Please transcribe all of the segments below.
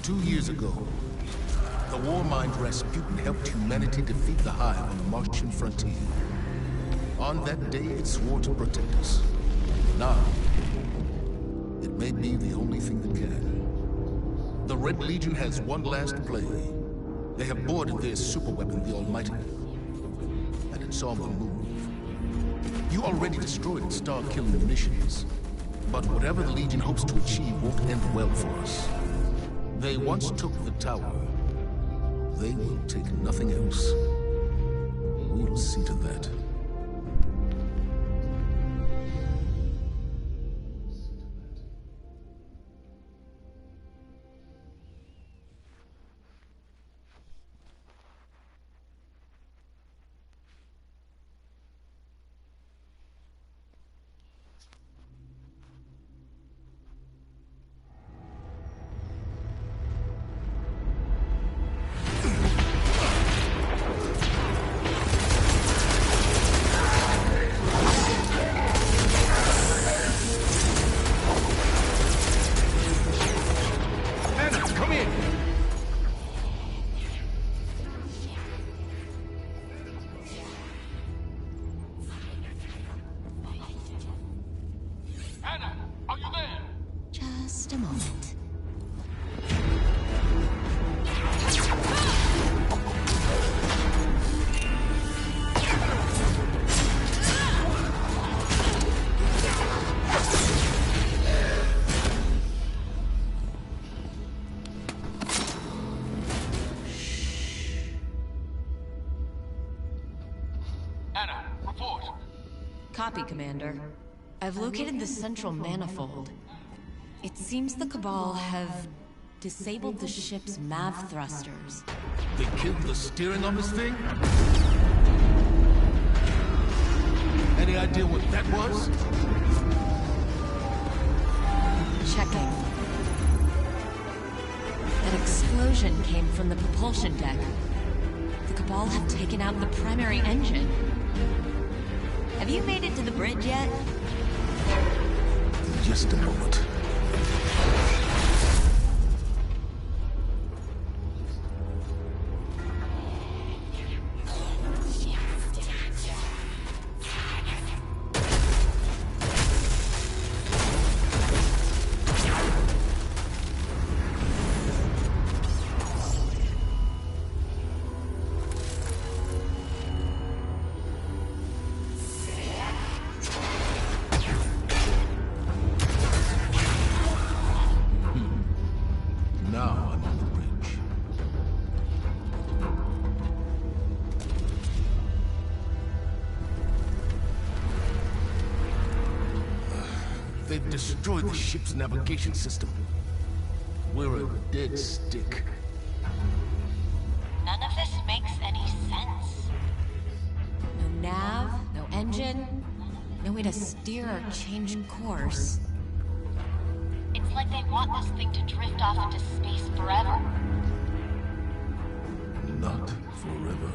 2 years ago, the Warmind Rasputin helped humanity defeat the Hive on the Martian frontier. On that day, it swore to protect us. Now, it may be the only thing that can. The Red Legion has one last play. They have boarded their superweapon, the Almighty, and it's on the move. You already destroyed its star-killing munitions, but whatever the Legion hopes to achieve won't end well for us. They once took the tower. They will take nothing else. We'll see to that. Just a moment. Anna, report. Copy, Commander. I've located the central manifold. It seems the Cabal have disabled the ship's MAV thrusters. They killed the steering on this thing? Any idea what that was? Checking. That explosion came from the propulsion deck. The Cabal have taken out the primary engine. Have you made it to the bridge yet? In just a moment. They've destroyed the ship's navigation system. We're a dead stick. None of this makes any sense. No nav, no engine, no way to steer or change course. It's like they want this thing to drift off into space forever. Not forever.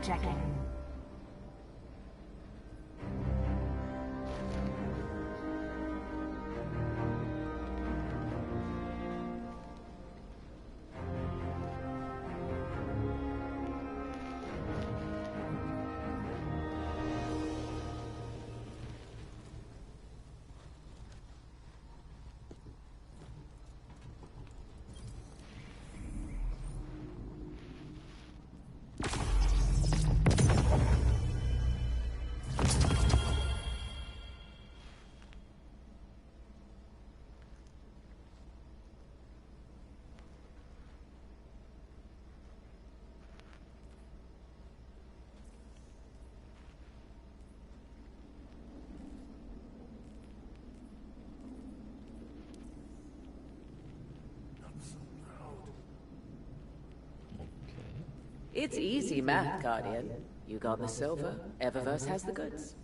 checking. It's easy math, Guardian. You got the silver, Eververse has the goods.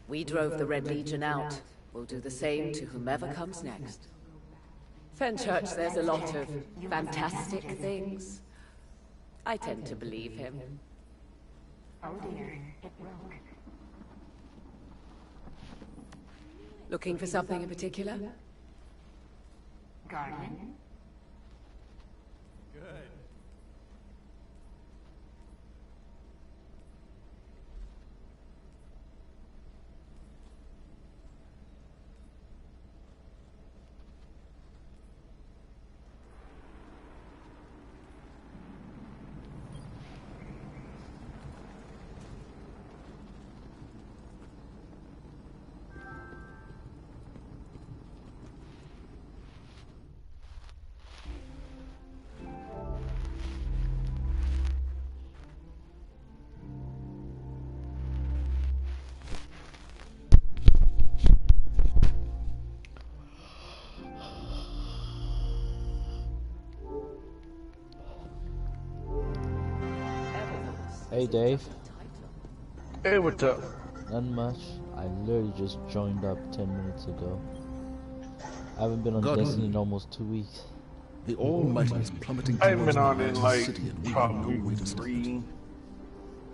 We drove the Red Legion out. We'll do the same to whomever comes next. Fenchurch says a lot of fantastic things. I tend to believe him. Oh dear, it broke. Looking for something in particular? Guardian? Hey Dave. Hey, what's up? Not much. I literally just joined up 10 minutes ago. I haven't been on Destiny in almost 2 weeks. The Almighty is plummeting I haven't towards been on the in Atlantic like city and leaving probably no way to stop 3. it.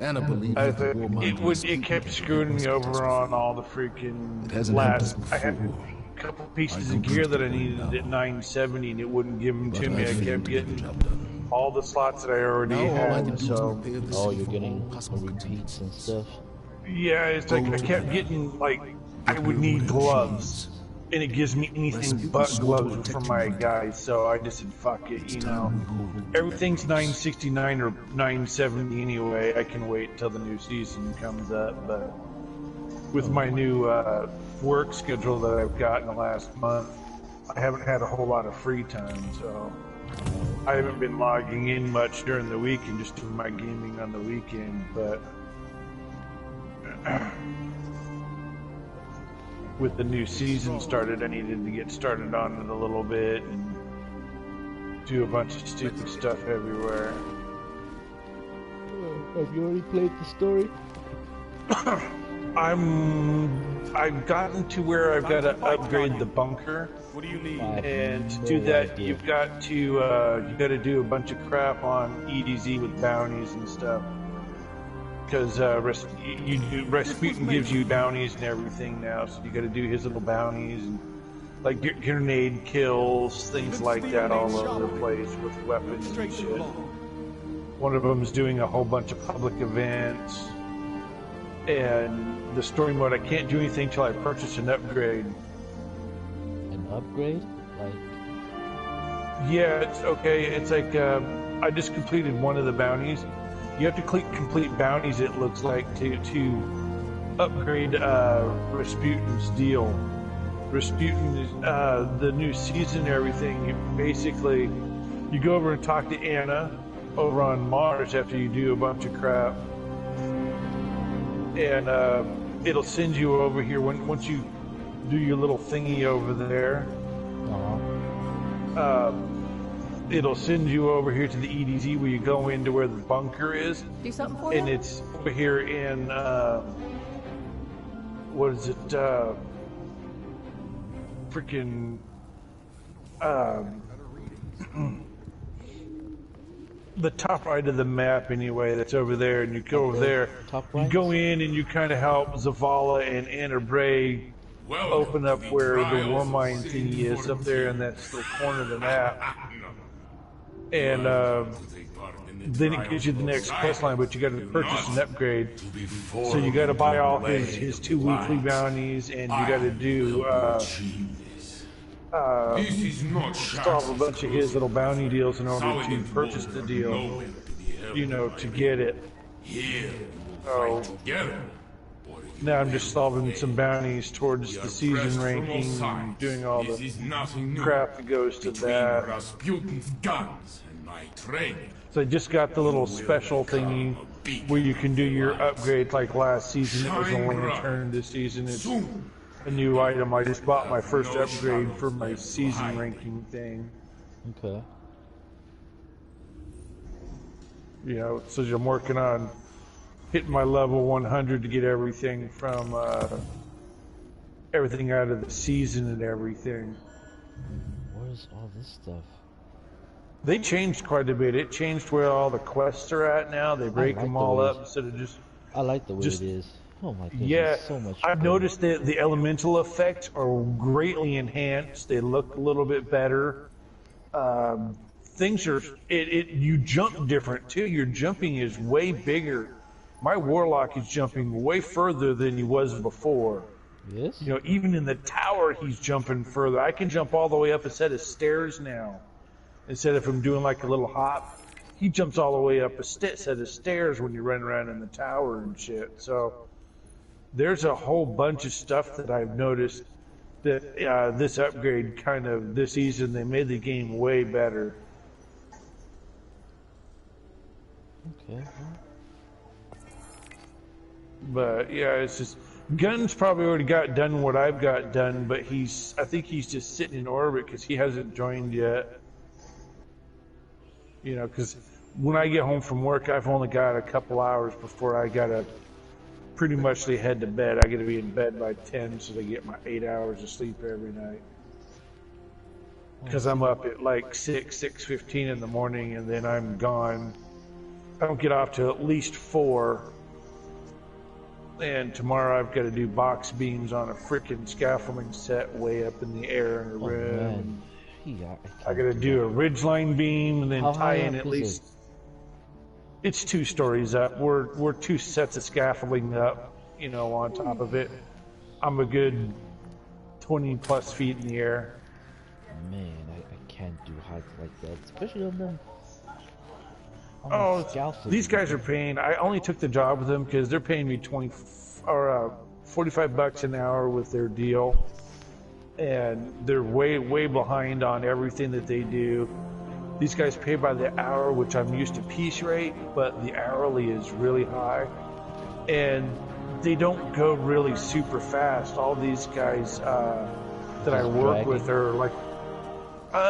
Anna believes I that the think Warmind it kept screwing me over on all the freaking It hasn't happened last. I had before. a couple pieces of gear that I needed at 970 and it wouldn't give them to me. I kept getting all the slots that I already Now all I can had. do is So prepare the Oh, city you're for getting all possible repeats and contingencies. stuff. yeah, it's like I kept getting like I would need gloves. And it gives me anything but gloves for my guys, so I just said, fuck it, you know. Everything's 969 or 970 anyway. I can wait till the new season comes up, but with my new work schedule that I've got in the last month, I haven't had a whole lot of free time, so I haven't been logging in much during the week and just doing my gaming on the weekend, but with the new season started, I needed to get started on it a little bit and do a bunch of stupid stuff everywhere. Have you already played the story? I've gotten to where I've got to upgrade the bunker. What do you need? And to do that, you've got to do a bunch of crap on EDZ with bounties and stuff. Because Rasputin gives you bounties and everything now, so you got to do his little bounties and like grenade kills, things like that, all over the place with weapons and shit. One of them is doing a whole bunch of public events, and the story mode I can't do anything till I purchase an upgrade. An upgrade? Like... Yeah, it's okay. It's like I just completed one of the bounties. You have to complete bounties, it looks like, to upgrade Rasputin's deal. Rasputin is the new season and everything. Basically, you go over and talk to Anna over on Mars after you do a bunch of crap. And it'll send you over here once you do your little thingy over there. It'll send you over here to the EDZ where you go into where the bunker is. Do something for and you? It's over here in what is it? Freaking the top right of the map anyway. That's over there, and you go over there. Top right? You go in and you kind of help Zavala and Anna Bray open up where the war mine thingy is up there in that little corner of the map. And then it gives you the next quest line, but you got to purchase an upgrade. So you got to buy all his 2 weekly bounties, and you got to do solve a bunch of his little bounty deals in order to purchase the deal. You know, to get it. So now I'm just solving some bounties towards the season ranking, and doing all the crap that goes to that. So I just got the little special thingy where you can do your upgrade. Like last season, it was a lantern. This season, it's a new item. I just bought my first upgrade for my season ranking thing. Okay. You know, so I'm working on hitting my level 100 to get everything from everything out of the season and everything. Where's all this stuff? They changed quite a bit. It changed where all the quests are at now. They break them all up instead of just. I like the way it is. Oh my goodness, yeah, so much I've better. noticed that the elemental effects are greatly enhanced. They look a little bit better. Things are. You jump different too. Your jumping is way bigger. My warlock is jumping way further than he was before. Yes? You know, even in the tower, he's jumping further. I can jump all the way up a set of stairs now. Instead of him doing like a little hop, he jumps all the way up a set of stairs when you run around in the tower and shit. So there's a whole bunch of stuff that I've noticed that this upgrade this season, they made the game way better. Okay. But yeah, it's just Gunn's probably already got done what I've got done, but I think he's just sitting in orbit because he hasn't joined yet. You know, because when I get home from work, I've only got a couple hours before I gotta pretty much head to bed. I gotta be in bed by 10 so they get my 8 hours of sleep every night. Because I'm up at like 6:15 in the morning, and then I'm gone. I don't get off till at least 4. And tomorrow I've got to do box beams on a freaking scaffolding set way up in the air in a room. I got to do a ridgeline beam and then tie in at least. It's 2 stories up. We're 2 sets of scaffolding up, you know, on top of it. I'm a good 20 plus feet in the air. Man, I can't do heights like that, especially on them. These guys are paying. I only took the job with them because they're paying me $45 an hour with their deal, and they're way behind on everything that they do. These guys pay by the hour, which I'm used to piece rate, but the hourly is really high, and they don't go really super fast. All these guys that I work with are like.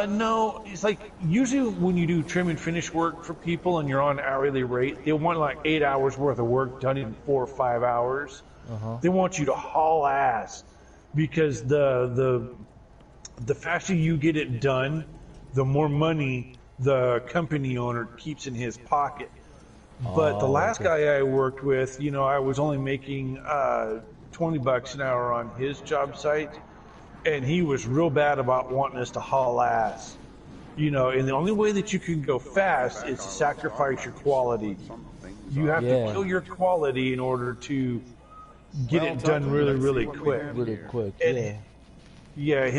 No, it's like usually when you do trim and finish work for people and you're on hourly rate, they want like 8 hours worth of work done in 4 or 5 hours. They want you to haul ass because the faster you get it done, the more money the company owner keeps in his pocket. But the last guy I worked with, you know, I was only making $20 an hour on his job site. And he was real bad about wanting us to haul ass. You know, and the only way that you can go fast is to sacrifice your quality. You have to kill your quality in order to get it done really quick. Yeah,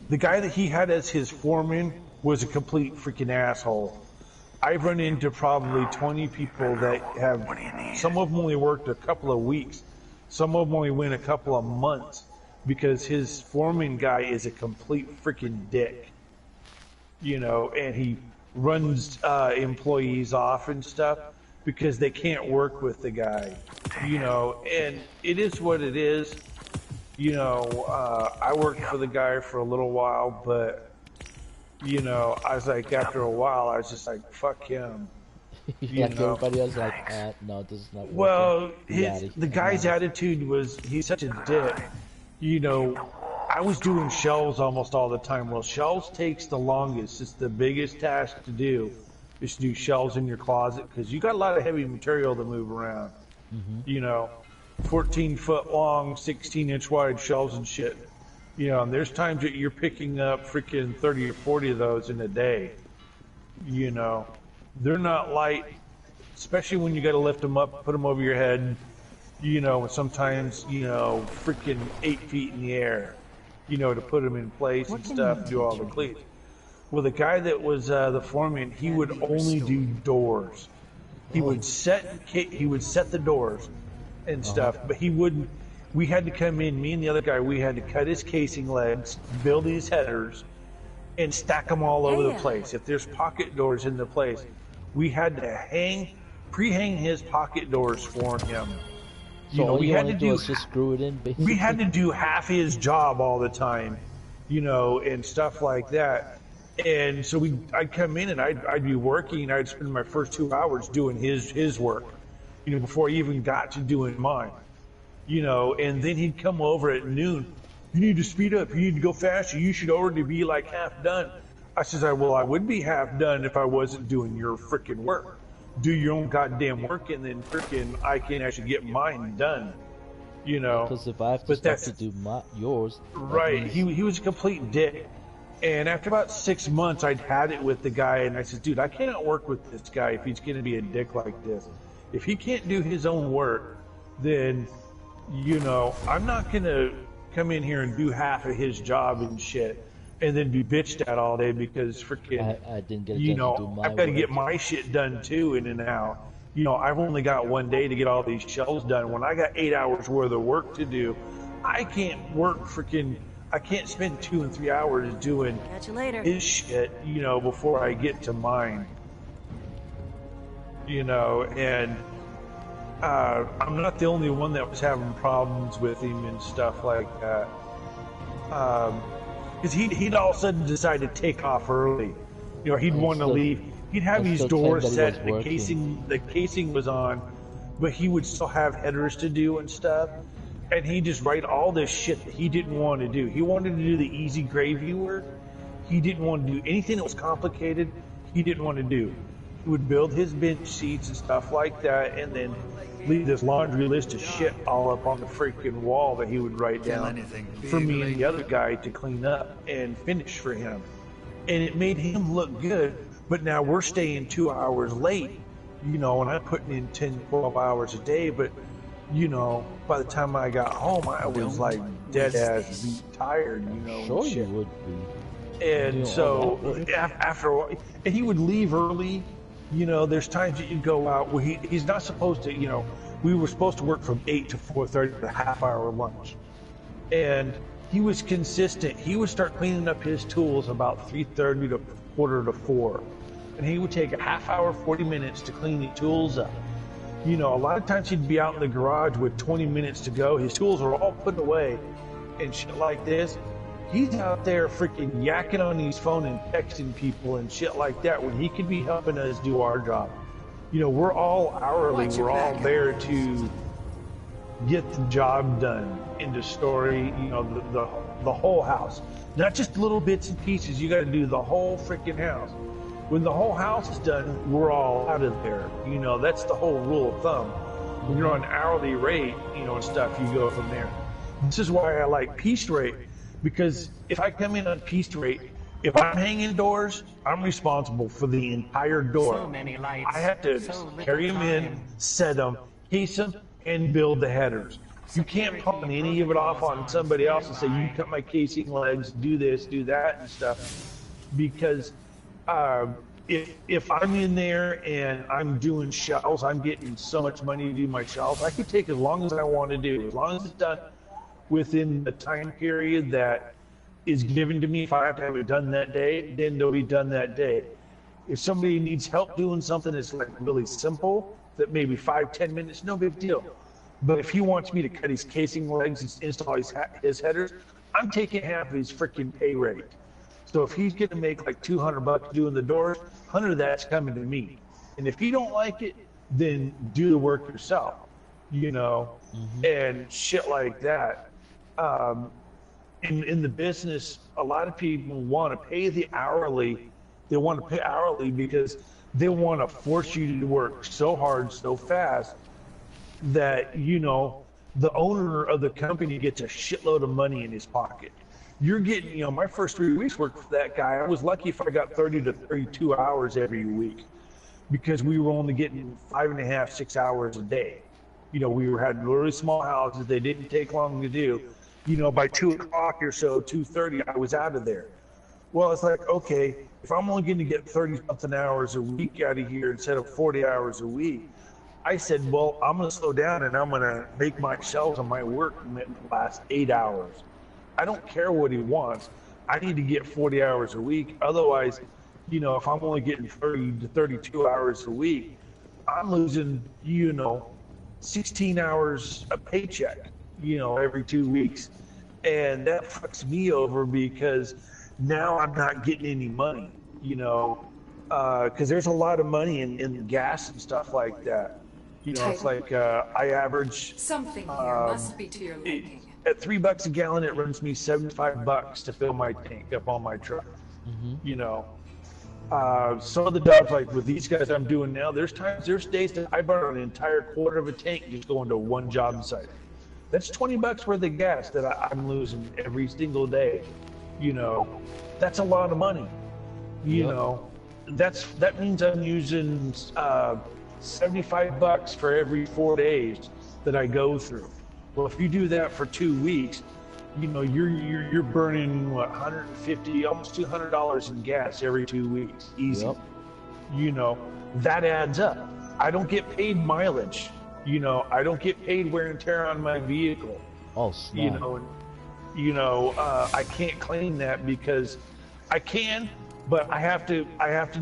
the guy that he had as his foreman was a complete freaking asshole. I've run into probably 20 people that have, some of them only worked a couple of weeks. Some of them only went a couple of months. Because his foreman guy is a complete freaking dick, you know, and he runs employees off and stuff because they can't work with the guy. You know, and it is what it is. You know, I worked for the guy for a little while, but, you know, I was like, after a while, I was just like, fuck him. Like everybody else, like, no, this is not working. Well, the guy's attitude was, he's such a dick. You know, I was doing shelves almost all the time. Well, shelves takes the longest. It's the biggest task to do, is to do shelves in your closet, because you got a lot of heavy material to move around. You know, 14-foot long, 16-inch wide shelves and shit. You know, and there's times that you're picking up freaking 30 or 40 of those in a day. You know, they're not light, especially when you got to lift them up, put them over your head. You know, sometimes, you know, freaking 8 feet in the air, you know, to put them in place and stuff, do all the cleats. Well, the guy that was the foreman, he would only do doors. He would set the doors and stuff, but he wouldn't. We had to come in, me and the other guy, we had to cut his casing legs, build his headers, and stack them all over the place. If there's pocket doors in the place, we had to pre-hang his pocket doors for him. You know, we had to do just screw it in, basically. We had to do half his job all the time, you know, and stuff like that. And so I'd come in and I'd be working, and I'd spend my first 2 hours doing his work, you know, before I even got to doing mine, you know. And then he'd come over at noon. You need to speed up. You need to go faster. You should already be like half done. I says, well, I would be half done if I wasn't doing your freaking work. Do your own goddamn work, and then freaking I can actually get mine done, you know. Because if I have to start to do yours, right? He was a complete dick. And after about 6 months, I'd had it with the guy, and I said, dude, I cannot work with this guy if he's going to be a dick like this. If he can't do his own work, then, you know, I'm not going to come in here and do half of his job and shit, and then be bitched at all day because freaking, I didn't get a you chance to do know, my I've got to work. get my shit done too in and out. You know, I've only got 1 day to get all these shelves done. When I got 8 hours worth of work to do, I can't I can't spend 2 and 3 hours doing his shit, you know, before I get to mine. You know, and I'm not the only one that was having problems with him and stuff like that. Because he'd all of a sudden decide to take off early. You know, he'd want to leave. He'd have his doors set, the casing was on, but he would still have headers to do and stuff. And he'd just write all this shit that he didn't want to do. He wanted to do the easy gravy work. He didn't want to do anything that was complicated. He didn't want to do. He would build his bench seats and stuff like that, and then leave this laundry list of shit all up on the freaking wall that he would write down for me and the other guy to clean up and finish for him. And it made him look good, but now we're staying 2 hours late, you know, and I'm putting in 10, 12 hours a day, but, you know, by the time I got home, I was like dead-ass beat tired, you know. Sure, shit. you would be. And so after a while, and he would leave early. You know, there's times that you go out where he's not supposed to, you know, we were supposed to work from 8 to 4:30 with a half-hour lunch. And he was consistent. He would start cleaning up his tools about 3:30 to 3:45. And he would take a half hour, 40 minutes to clean the tools up. You know, a lot of times he'd be out in the garage with 20 minutes to go. His tools are all put away and shit like this. He's out there freaking yakking on his phone and texting people and shit like that when he could be helping us do our job. You know, we're all hourly. We're all there to get the job done in the story, you know, the whole house. Not just little bits and pieces. You got to do the whole freaking house. When the whole house is done, we're all out of there. You know, that's the whole rule of thumb. When you're on hourly rate, you know, and stuff, you go from there. This is why I like piece rate, because if I come in on piece rate, if I'm hanging doors, I'm responsible for the entire door. So many lights, I have to carry them in, set them, case them, and build the headers. You can't pawn any of it off on somebody else and say, you cut my casing legs, do this, do that, and stuff. Because if I'm in there and I'm doing shelves, I'm getting so much money to do my shelves, I can take as long as I want to do. As long as it's done within the time period that is given to me. If I have to have it done that day, then it'll be done that day. If somebody needs help doing something that's like really simple, that maybe 5-10 minutes, no big deal. But if he wants me to cut his casing legs and install his headers, I'm taking half of his freaking pay rate. So if he's gonna make like $200 doing the doors, 100 of that's coming to me. And if you don't like it, then do the work yourself, you know, and shit like that. In the business, a lot of people want to pay the hourly. They want to pay hourly because they want to force you to work so hard, so fast that, you know, the owner of the company gets a shitload of money in his pocket. You're getting, you know, my first 3 weeks worked for that guy. I was lucky if I got 30 to 32 hours every week because we were only getting 5.5, 6 hours a day. You know, we had really small houses. They didn't take long to do. You know, by 2 o'clock or so, 2:30, I was out of there. Well, it's like, okay, if I'm only going to get 30-something hours a week out of here instead of 40 hours a week, I said, well, I'm going to slow down and I'm going to make my shelves on my work last 8 hours. I don't care what he wants. I need to get 40 hours a week. Otherwise, you know, if I'm only getting 30 to 32 hours a week, I'm losing, you know, 16 hours a paycheck, you know, every 2 weeks. And that fucks me over because now I'm not getting any money, you know, because there's a lot of money in gas and stuff like that. You know, it's like I average something here must be to your liking. At $3 a gallon, it runs me $75 to fill my tank up on my truck. You know, some of the jobs like with these guys I'm doing now, there's days that I burn an entire quarter of a tank just going to one job site. That's $20 worth of gas that I'm losing every single day. You know, that's a lot of money. You know, that means I'm using $75 for every 4 days that I go through. Well, if you do that for 2 weeks, you know, you're burning what, $150, almost $200 in gas every 2 weeks, easy. You know, that adds up. I don't get paid mileage. You know, I don't get paid wear and tear on my vehicle. Oh, snap. I can't claim that because I can, but I have to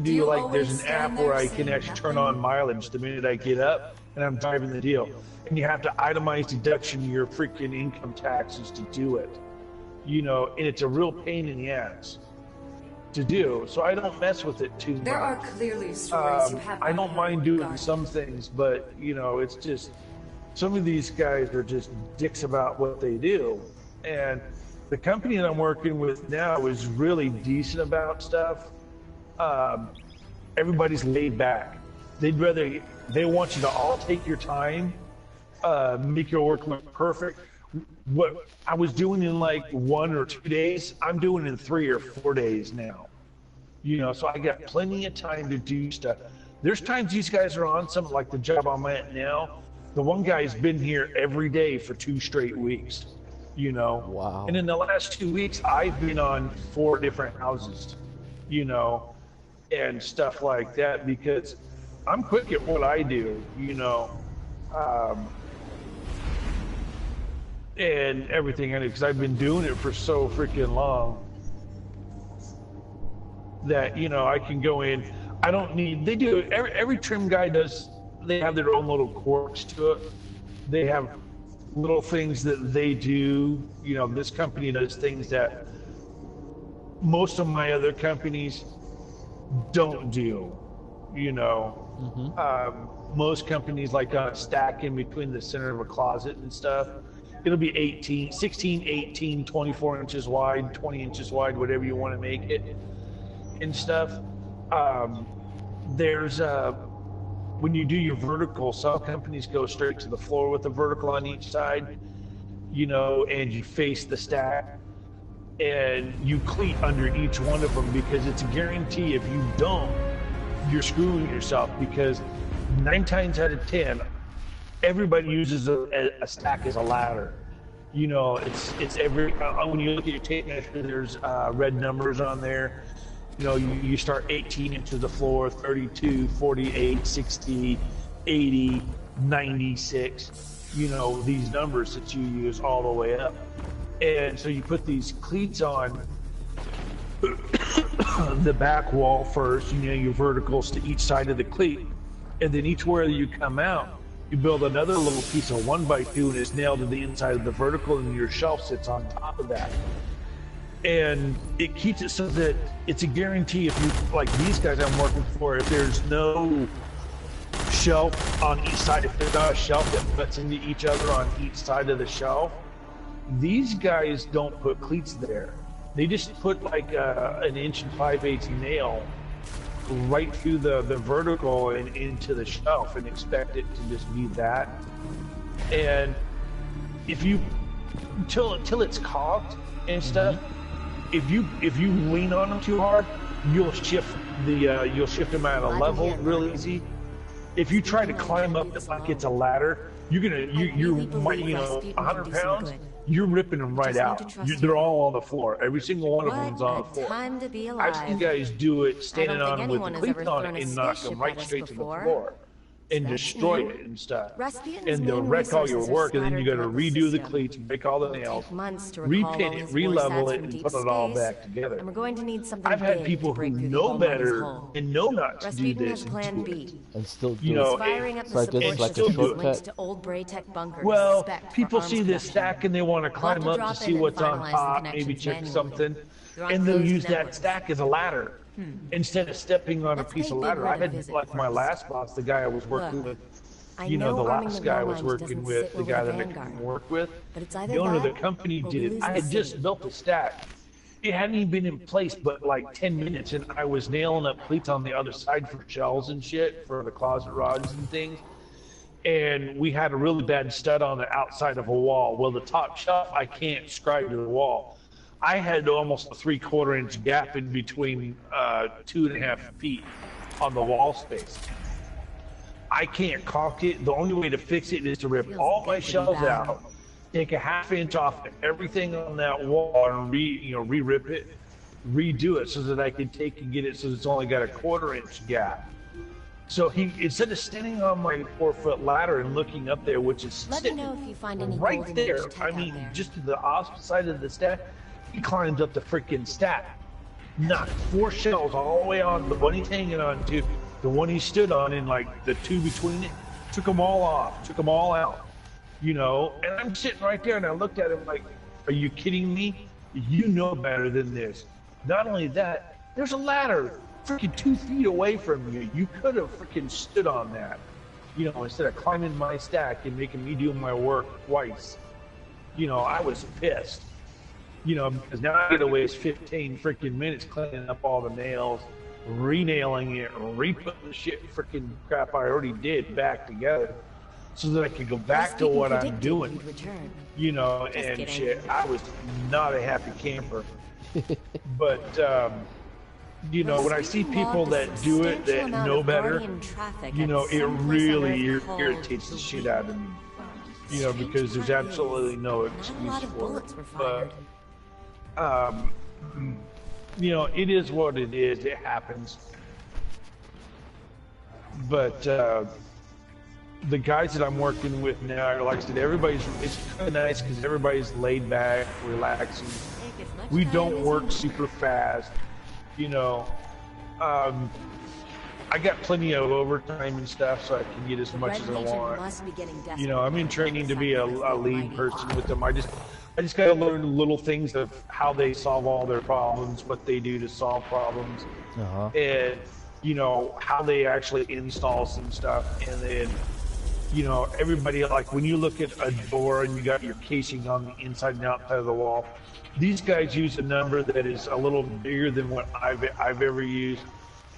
do like there's an app where I can actually turn on mileage the minute I get up and I'm driving the deal. And you have to itemize deduction your freaking income taxes to do it. You know, and it's a real pain in the ass to do. So I don't mess with it too much. There are clearly stories you have. I don't mind doing some things, but you know, it's just some of these guys are just dicks about what they do. And the company that I'm working with now is really decent about stuff. Everybody's laid back. They want you to all take your time, make your work look perfect. What I was doing in like 1 or 2 days, I'm doing in 3 or 4 days now. You know, so I got plenty of time to do stuff. There's times these guys are on something like the job I'm at now. The one guy's been here every day for 2 straight weeks. You know, wow. And in the last 2 weeks, I've been on 4 different houses, you know, and stuff like that because I'm quick at what I do, you know, and everything I do because I've been doing it for so freaking long that, you know, I can go in. I don't need, they do, every trim guy does, they have their own little quirks to it. They have little things that they do. You know, this company does things that most of my other companies don't do, you know. Most companies like a stack in between the center of a closet and stuff. It'll be 16, 18, 24 inches wide, 20 inches wide, whatever you want to make it and stuff. When you do your vertical, some companies go straight to the floor with the vertical on each side, you know, and you face the stack and you cleat under each one of them because it's a guarantee. If you don't, you're screwing yourself because 9 times out of 10, everybody uses a stack as a ladder. You know, it's every, when you look at your tape measure, there's red numbers on there. You know, you start 18 inches of the floor, 32, 48, 60, 80, 96, you know, these numbers that you use all the way up. And so you put these cleats on the back wall first, you know, your verticals to each side of the cleat. And then each where you come out, You build another little piece of 1x2 and it's nailed to the inside of the vertical, and your shelf sits on top of that. And it keeps it so that it's a guarantee. If you, like these guys I'm working for, if there's no shelf on each side, if there's not a shelf that butts into each other on each side of the shelf, these guys don't put cleats there. They just put like an 1 5/8 nail right through the vertical and into the shelf and expect it to just be that. And if you till it's caulked and stuff, if you lean on them too hard, you'll shift them out of level real easy. If you try to climb up it like it's a ladder, you're 100 pounds. You're ripping them right out. They're all on the floor. Every single one of them's on the floor. Time to be alive. I've seen guys do it standing on them with the cleats on it and knock them right straight to the floor and destroy it and stuff. And they'll wreck all your work, and then you got to redo the cleats, break all the nails, repin it, re-level it, and put it all back together. And we're going to need something I've had people who know better and know not to do this and still do it's like it's like a shortcut. Well, people see this stack and they want to climb up to see what's on top, maybe check something, and they'll use that stack as a ladder. Instead of stepping on a piece of ladder. I had, like my last boss, the guy I was working with, the last guy I was working with, the guy that I couldn't work with, the owner of the company did it. I had just built a stack. It hadn't even been in place but like 10 minutes, and I was nailing up cleats on the other side for shelves and shit, for the closet rods and things. And we had a really bad stud on the outside of a wall. Well, the top shelf, I can't scribe to the wall. I had almost a 3/4 inch gap in between 2.5 feet on the wall space. I can't caulk it. The only way to fix it is to rip all my shelves out, take a 1/2 inch off of everything on that wall, and re-rip it, redo it so that I can take and get it so it's only got a 1/4 inch gap. So he, instead of standing on my 4-foot ladder and looking up there, which is sitting right there, I mean, just to the opposite side of the stack, he climbed up the freaking stack, knocked 4 shelves all the way on the one he's hanging on to, the one he stood on, in like the 2 between it, took them all off, took them all out, and I'm sitting right there and I looked at him like, are you kidding me? You know better than this. Not only that, there's a ladder freaking 2 feet away from you. You could have freaking stood on that, instead of climbing my stack and making me do my work twice. I was pissed. Because now I gotta waste 15 freaking minutes cleaning up all the nails, re-nailing it, re-putting the freaking crap I already did back together, so that I could go back to what I'm doing. And shit. I was not a happy camper. But when I see people that do it, that know better, it really irritates the shit out of me. Because there's absolutely no excuse for it. But it is what it is. It happens. But the guys that I'm working with now, like I said, it's kind of nice because everybody's laid back, relaxing. We don't work super fast. I got plenty of overtime and stuff, so I can get as much as I want. I'm in training to be a lead person with them. I just got to learn little things of how they solve all their problems, what they do to solve problems, and how they actually install some stuff. And then everybody, like when you look at a door and you got your casing on the inside and outside of the wall, these guys use a number that is a little bigger than what I've ever used.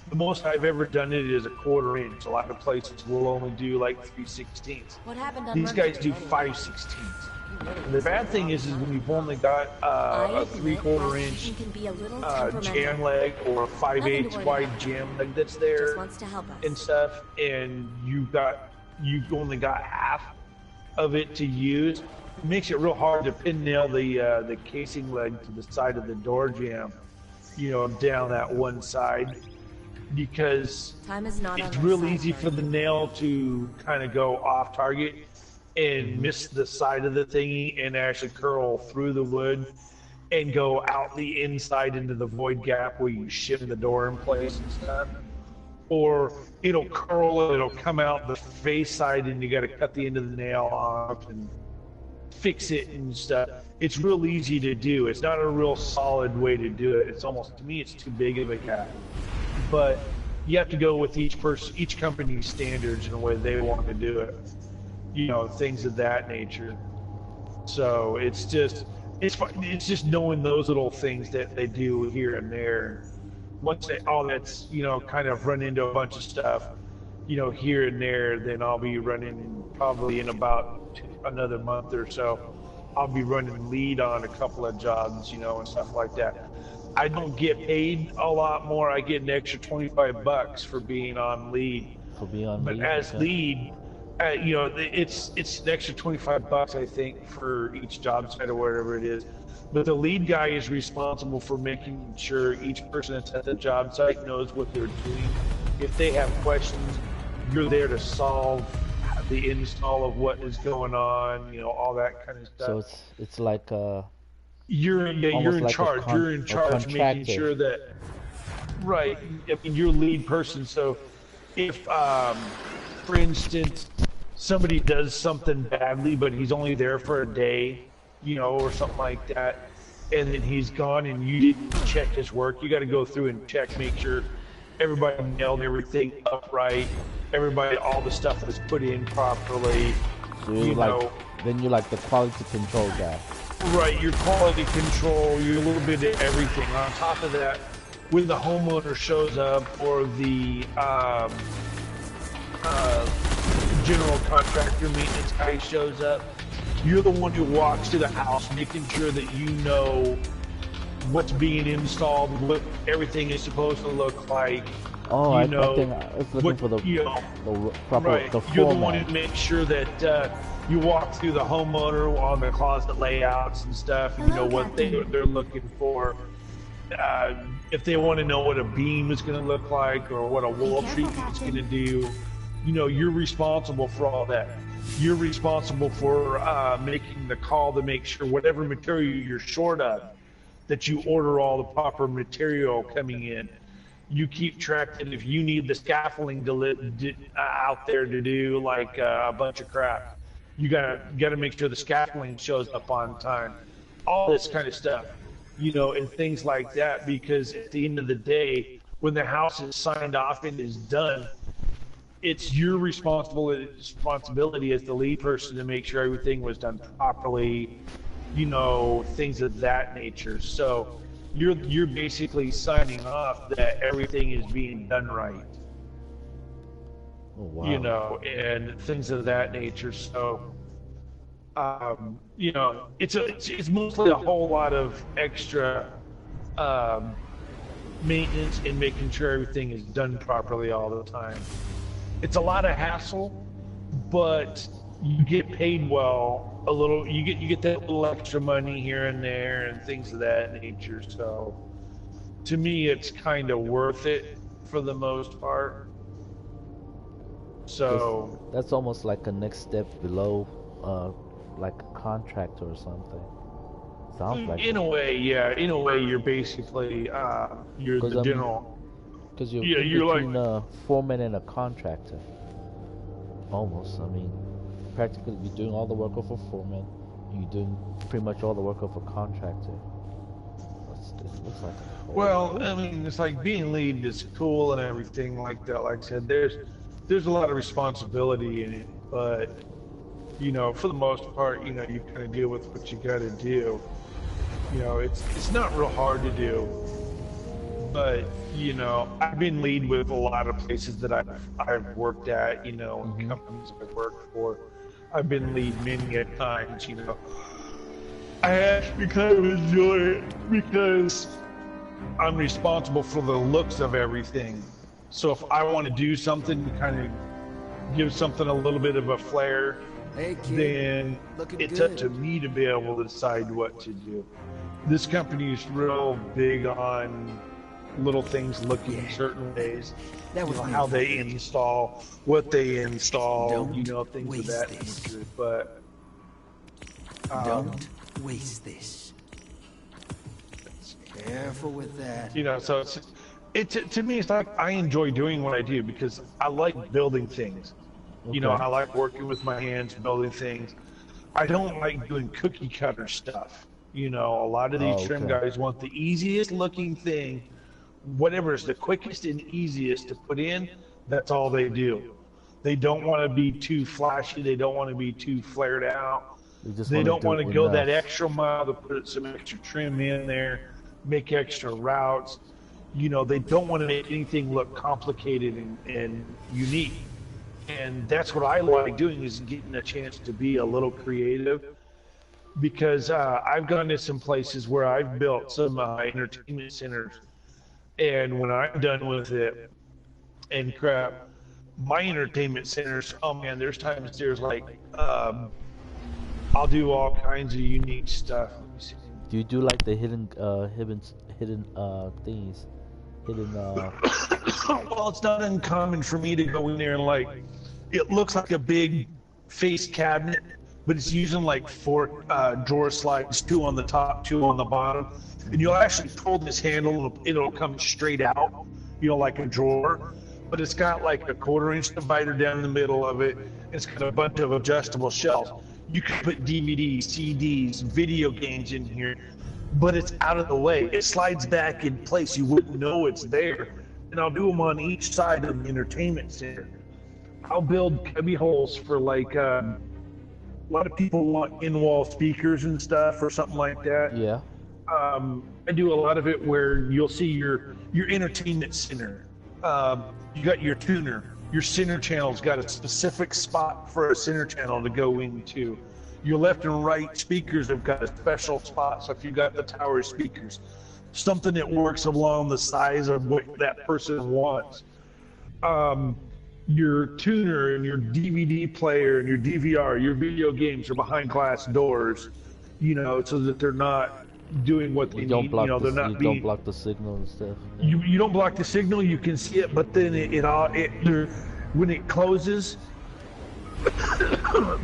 The most I've ever done it is a 1/4 inch. A lot of places will only do like 3/16. These guys do 5/16. The bad thing is when you've only got a 3/4 inch jam leg or a 5/8 wide jam leg that's there and stuff, and you've only got half of it to use. It makes it real hard to pin nail the casing leg to the side of the door jamb, down that one side, because it's real easy for the nail to kind of go off target and miss the side of the thingy and actually curl through the wood and go out the inside into the void gap where you shim the door in place and stuff. or it'll curl and it'll come out the face side, and you got to cut the end of the nail off and fix it and stuff. It's real easy to do. It's not a real solid way to do it. It's almost, to me, it's too big of a gap. But you have to go with each company's standards and the way they want to do it. You know, things of that nature. So it's just knowing those little things that they do here and there. Once that's, you know, kind of run into a bunch of stuff, you know, here and there, then I'll be running probably in about another month or so. I'll be running lead on a couple of jobs, you know, and stuff like that. I don't get paid a lot more. I get an extra $25 for being on lead. But as lead, you know, it's an extra $25, I think, for each job site or whatever it is. But the lead guy is responsible for making sure each person that's at the job site knows what they're doing. If they have questions, you're there to solve the install of what is going on, you know, all that kind of stuff. So it's like you're in charge. You're in charge, making sure that, right? I mean, you're lead person. So if, for instance, somebody does something badly, but he's only there for a day, you know, or something like that, and then he's gone and you didn't check his work, you got to go through and check, make sure everybody nailed everything upright, all the stuff was put in properly. So then you're like the quality control guy. Right, you're quality control, you're a little bit of everything. On top of that, when the homeowner shows up or the general contractor maintenance guy shows up, you're the one who walks to the house, making sure that you know what's being installed, what everything is supposed to look like. Oh, I think I was looking for the proper right. the format. You're the one who makes sure that you walk through the homeowner on the closet layouts and stuff, and you know what they're looking for. If they want to know what a beam is going to look like or what a wall treatment is going to do, you know, you're responsible for all that. You're responsible for making the call to make sure whatever material you're short of, that you order all the proper material coming in. You keep track that if you need the scaffolding out there to do like a bunch of crap, you gotta make sure the scaffolding shows up on time. All this kind of stuff, you know, and things like that. Because at the end of the day, when the house is signed off and is done, it's your responsibility as the lead person to make sure everything was done properly, you know, things of that nature. So you're basically signing off that everything is being done right. Oh, wow. You know, and things of that nature. So, you know, it's mostly a whole lot of extra maintenance and making sure everything is done properly all the time. It's a lot of hassle, but you get paid well. A little, you get that little extra money here and there and things of that nature. So, to me, it's kind of worth it for the most part. So that's almost like a next step below, like a contractor or something. Sounds like in a way, yeah. In a way, you're basically you're the general. Because you're between a foreman and a contractor. Almost. I mean, practically you're doing all the work of a foreman. You're doing pretty much all the work of a contractor. It looks like. Well, I mean, it's like being lead is cool and everything like that. Like I said, there's a lot of responsibility in it, but you know, for the most part, you know, you kind of deal with what you got to do. You know, it's not real hard to do, but you know, I've been lead with a lot of places that I've worked at. You know, and companies I've worked for, I've been lead many a times. You know, I actually kind of enjoy it because I'm responsible for the looks of everything. So if I want to do something to kind of give something a little bit of a flair, then it's up to me to be able to decide what to do. This company is real big on little things looking certain ways. You know, how they install, what they install, you know, things of that nature. But don't waste this. Careful with that. You know, so To me, it's like I enjoy doing what I do because I like building things. Okay. You know, I like working with my hands, building things. I don't like doing cookie cutter stuff. You know, a lot of these trim guys want the easiest looking thing, whatever is the quickest and easiest to put in, that's all they do. They don't want to be too flashy. They don't want to be too flared out. They don't want to go that extra mile to put some extra trim in there, make extra routes. You know, they don't want to make anything look complicated and unique. And that's what I like doing, is getting a chance to be a little creative. Because I've gone to some places where I've built some entertainment centers, and when I'm done with it and crap, my entertainment centers, oh man, there's times there's like, I'll do all kinds of unique stuff. Do you do like the hidden things? Well, it's not uncommon for me to go in there and like, it looks like a big face cabinet, but it's using like 4 drawer slides, 2 on the top, 2 on the bottom. And you'll actually pull this handle, and it'll come straight out, you know, like a drawer. But it's got like a 1/4-inch divider down the middle of it. It's got a bunch of adjustable shelves. You can put DVDs, CDs, video games in here, but it's out of the way. It slides back in place. You wouldn't know it's there. And I'll do them on each side of the entertainment center. I'll build cubby holes for like, a lot of people want in-wall speakers and stuff or something like that. Yeah. I do a lot of it where you'll see your entertainment center. You got your tuner. Your center channel's got a specific spot for a center channel to go into. Your left and right speakers have got a special spot. So if you got the tower speakers, something that works along the size of what that person wants. Your tuner and your DVD player and your DVR, your video games are behind glass doors, you know, so that they're not doing what they need. You know, they're not being. Don't block the signal and stuff. You don't block the signal. You can see it, but then when it closes,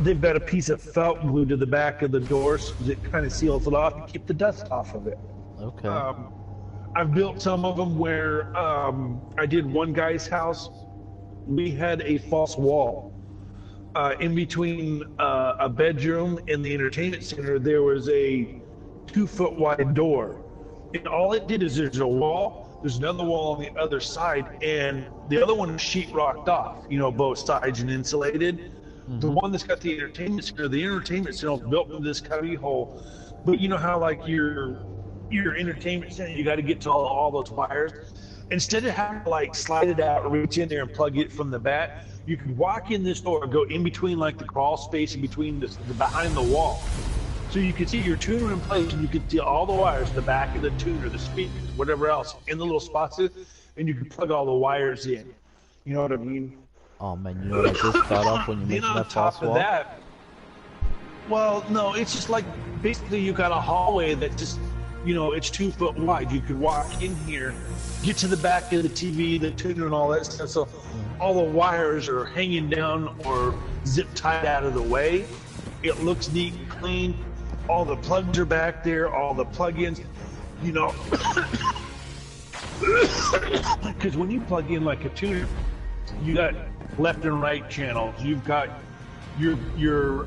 they've got a piece of felt glued to the back of the door, so it kind of seals it off to keep the dust off of it. Okay. I've built some of them where I did one guy's house. We had a false wall in between a bedroom and the entertainment center. There was a 2-foot wide door, and all it did is there's a wall, there's another wall on the other side, and the other one is sheetrocked off, you know, both sides and insulated. The one that's got the entertainment center is built into this cubby hole. But you know how like your entertainment center, you got to get to all those wires. Instead of having to like slide it out, reach in there and plug it from the back, you can walk in this door, go in between like the crawl space in between the behind the wall. So you can see your tuner in place, and you can see all the wires, the back of the tuner, the speakers, whatever else, in the little spots, and you can plug all the wires in. You know what I mean? Oh man, you know what I just thought of when you mentioned that false wall? Well, no, it's just like basically you got a hallway that just, you know, it's 2 foot wide. You could walk in here, get to the back of the TV, the tuner, and all that stuff. So all the wires are hanging down or zip tied out of the way. It looks neat and clean. All the plugs are back there, all the plug-ins, you know. Because when you plug in like a tuner, you got left and right channels. You've got your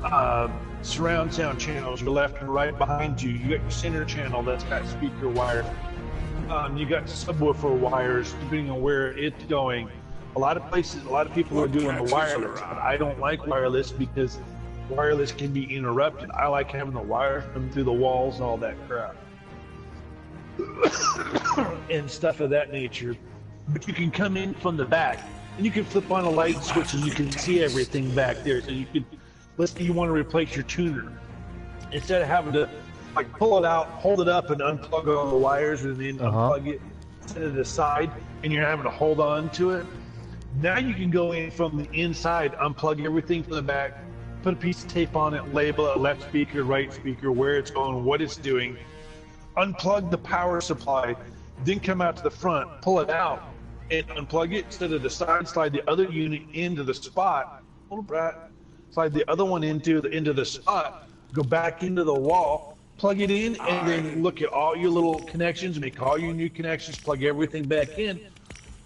surround sound channels, your left and right behind you. You got your center channel that's got speaker wires. You got subwoofer wires, depending on where it's going. A lot of places, a lot of people are doing the wireless, but I don't like wireless because wireless can be interrupted. I like having the wires come through the walls and all that crap. And stuff of that nature. But you can come in from the back, and you can flip on a light switch and you can see everything back there. So you could, let's say you want to replace your tuner. Instead of having to like pull it out, hold it up, and unplug all the wires, and then unplug it, set it aside, and you're having to hold on to it. Now you can go in from the inside, unplug everything from the back, put a piece of tape on it, label it, left speaker, right speaker, where it's going, what it's doing, unplug the power supply, then come out to the front, pull it out, and unplug it, set it aside, slide the other unit into the spot, slide the other one into the spot, go back into the wall, plug it in, and then look at all your little connections, make all your new connections, plug everything back in,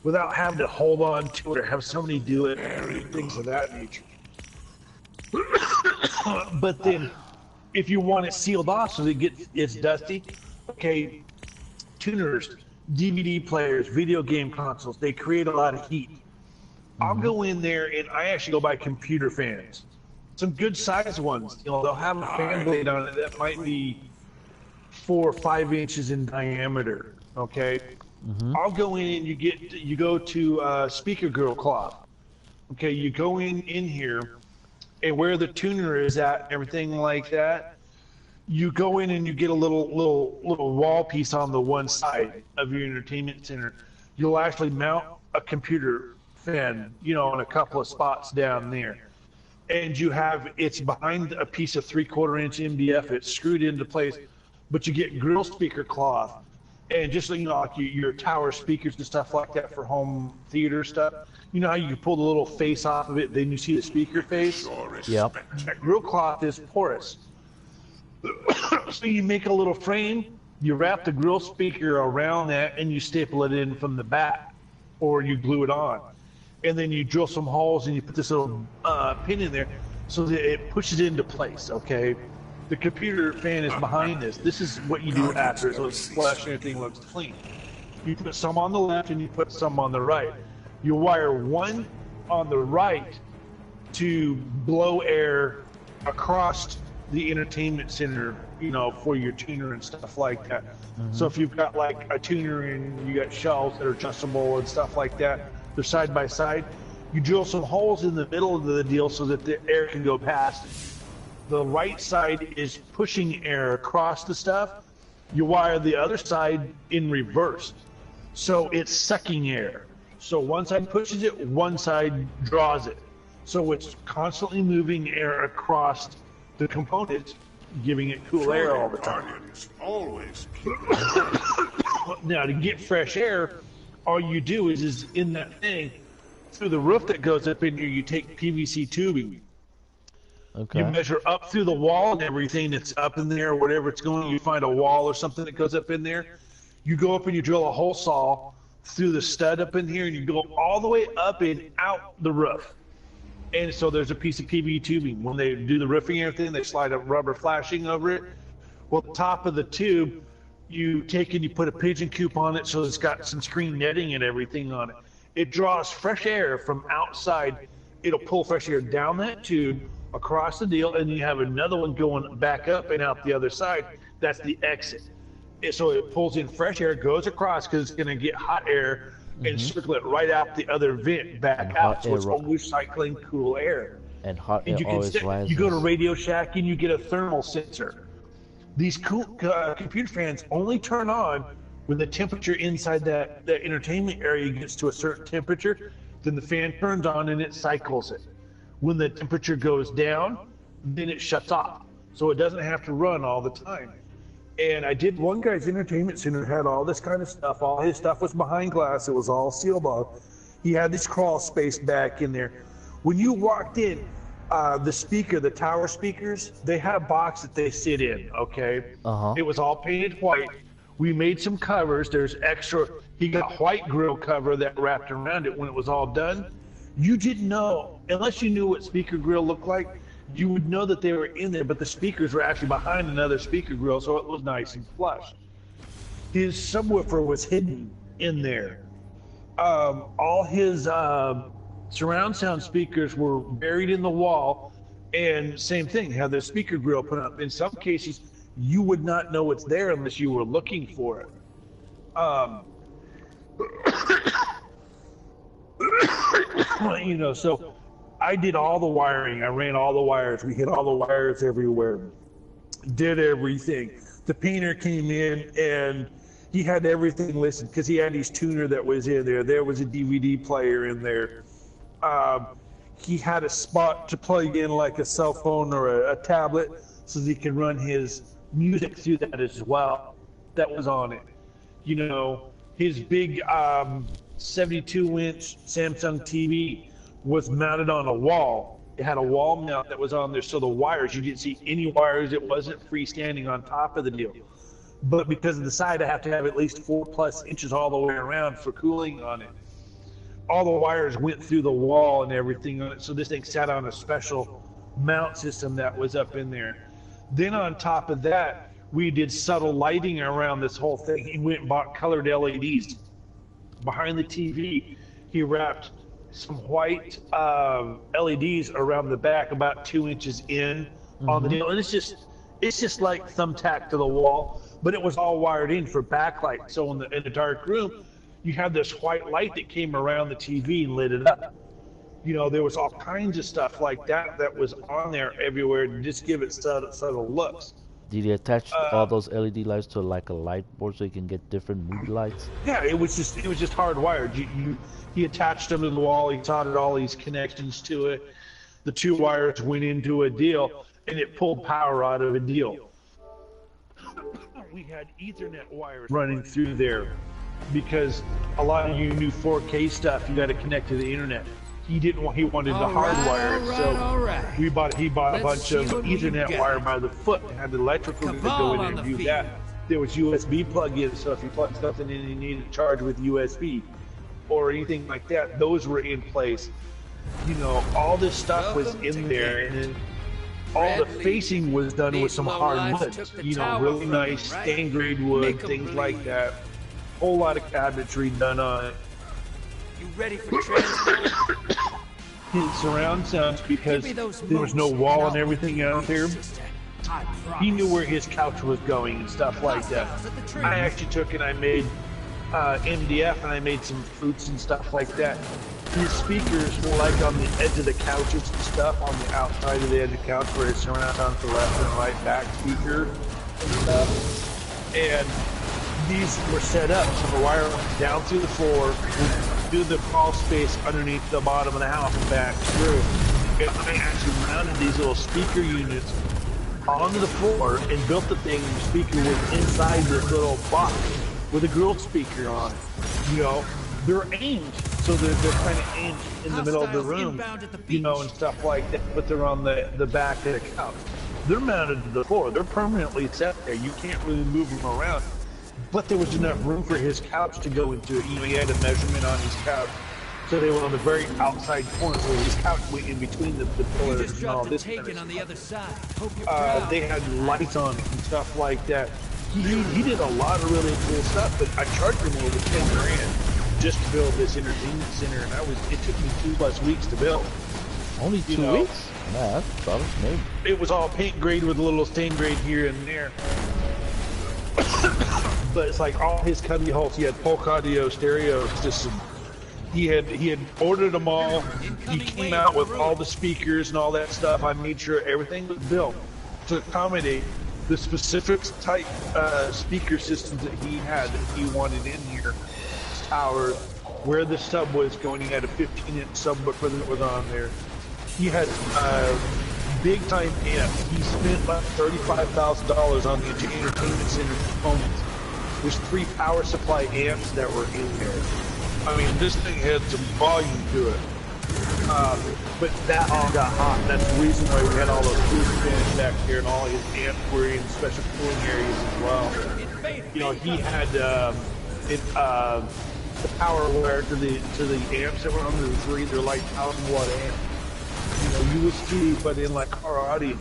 without having to hold on to it or have somebody do it, things of that nature. But then, if you want it sealed off so that it's dusty, okay, tuners, DVD players, video game consoles, they create a lot of heat. I'll go in there and I actually go buy computer fans. Some good sized ones. You know, they'll have a fan blade on it that might be 4 or 5 inches in diameter. Okay. I'll go in and you go to speaker grill cloth. Okay, you go in here and where the tuner is at and everything like that, you go in and you get a little wall piece on the one side of your entertainment center. You'll actually mount a computer fan, you know, in a couple of spots down there. And it's behind a piece of 3/4 inch MDF. It's screwed into place, but you get grill speaker cloth. And just so you know, like your tower speakers and stuff like that for home theater stuff, you know how you can pull the little face off of it, then you see the speaker face? Yep. That grill cloth is porous. So you make a little frame, you wrap the grill speaker around that, and you staple it in from the back, or you glue it on. And then you drill some holes and you put this little pin in there so that it pushes into place, okay? The computer fan is behind this. This is what you do after, so it's flush and everything looks clean. You put some on the left and you put some on the right. You wire one on the right to blow air across the entertainment center, you know, for your tuner and stuff like that. So if you've got like a tuner and you got shelves that are adjustable and stuff like that, they're side by side, you drill some holes in the middle of the deal so that the air can go past it. The right side is pushing air across the stuff. You wire the other side in reverse. So it's sucking air. So one side pushes it, one side draws it. So it's constantly moving air across the components, giving it cool air all the time. Always. Now, to get fresh air, all you do is in that thing, through the roof that goes up in here, you take PVC tubing. Okay. You measure up through the wall and everything that's up in there, whatever it's going, you find a wall or something that goes up in there. You go up and you drill a hole saw through the stud up in here, and you go all the way up and out the roof. And so there's a piece of PVC tubing. When they do the roofing and everything, they slide a rubber flashing over it. Well, the top of the tube, you take and you put a pigeon coop on it so it's got some screen netting and everything on it. It draws fresh air from outside. It'll pull fresh air down that tube, across the deal, and you have another one going back up and out the other side. That's the exit. So it pulls in fresh air, goes across because it's going to get hot air and circle it right out the other vent back out. So it's always cycling cool air. And hot air And always rises. you go to Radio Shack and you get a thermal sensor. These cool computer fans only turn on when the temperature inside that entertainment area gets to a certain temperature. Then the fan turns on and it cycles it. When the temperature goes down, then it shuts off. So it doesn't have to run all the time. And I did one guy's entertainment center, had all this kind of stuff. All his stuff was behind glass. It was all sealed off. He had this crawl space back in there. When you walked in, the tower speakers, they had a box that they sit in, okay? It was all painted white. We made some covers. There's extra, he got white grill cover that wrapped around it when it was all done. You didn't know, unless you knew what speaker grill looked like, you would know that they were in there, but the speakers were actually behind another speaker grill, so it was nice and flush. His subwoofer was hidden in there. All his surround sound speakers were buried in the wall, and same thing, had the speaker grill put up. In some cases, you would not know it's there unless you were looking for it. You know, so I did all the wiring. I ran all the wires. We hit all the wires everywhere. Did everything. The painter came in and he had everything listed because he had his tuner that was in there. There was a DVD player in there. He had a spot to plug in like a cell phone or a tablet so that he could run his music through that as well. That was on it. You know, his big 72-inch Samsung TV was mounted on a wall. It had a wall mount that was on there, so the wires, you didn't see any wires. It wasn't freestanding on top of the deal. But because of the side, I have to have at least 4+ inches all the way around for cooling on it. all the wires went through the wall and everything. So this thing sat on a special mount system that was up in there. Then on top of that, we did subtle lighting around this whole thing. He went and bought colored LEDs. Behind the TV, he wrapped some white LEDs around the back, about 2 inches in on the deal. And it's just like thumbtack to the wall, but it was all wired in for backlight. So in the dark room, you had this white light that came around the TV and lit it up. You know, there was all kinds of stuff like that was on there everywhere to just give it subtle looks. Did he attach all those LED lights to like a light board so you can get different mood lights? Yeah, it was just hardwired. He attached them to the wall. He soldered all these connections to it. The two wires went into a deal, and it pulled power out of a deal. We had Ethernet wires running through there because a lot of you new 4K stuff, you got to connect to the internet. He didn't want. He wanted the hardwire, so he bought a bunch of Ethernet wire by the foot and had the electrical to go in and do that. There was USB plug-ins, so if you plug something in and you needed to charge with USB or anything like that, those were in place. You know, all this stuff was in there, and then all the facing was done with some hard wood. You know, really nice stained grade wood, things like that. Whole lot of cabinetry done on it. You ready for transport? His surround sounds, because there was no wall and everything out there. He knew where his couch was going and stuff like that. I actually took and I made MDF and I made some fruits and stuff like that. His speakers were like on the edge of the couches and stuff, on the outside of the edge of the couch where his surround sounds the left and right back speaker and stuff. And these were set up so the wire went down through the floor, through the crawl space underneath the bottom of the house and back through. And I actually mounted these little speaker units onto the floor and built the thing, and the speaker was inside this little box with a grill speaker on it. You know, they're aimed, so they're kind of aimed in the middle of the room, you know, and stuff like that, but they're on the back of the couch. They're mounted to the floor. They're permanently set there. You can't really move them around. But there was enough room for his couch to go into it. You know, he had a measurement on his couch. So they were on the very outside corner where his couch went in between the pillars and all this kind of stuff. On the other side. They had lights on it and stuff like that. He did a lot of really cool stuff, but I charged him over 10 grand just to build this entertainment center, and it took me 2+ weeks to build. Only 2 weeks? Nah, that's probably maybe. It was all paint grade with a little stain grade here and there. But it's like all his cubby holes, he had Polk Audio stereo system. He had ordered them all. He came out with all the speakers and all that stuff. I made sure everything was built to accommodate the specific type speaker systems that he had that he wanted in here. Towers, where the sub was going, he had a 15-inch subwoofer that was on there. He had big time amp. He spent like $35,000 on the entertainment center components. There's 3 power supply amps that were in there. I mean, this thing had some volume to it. But that all got hot. That's the reason why we had all those cooling fans back here, and all his amps were in special cooling areas as well. You know, he had the power wire to the amps that were on the 3. They're like 1,000-watt amps. You know, USB, but in like car audio.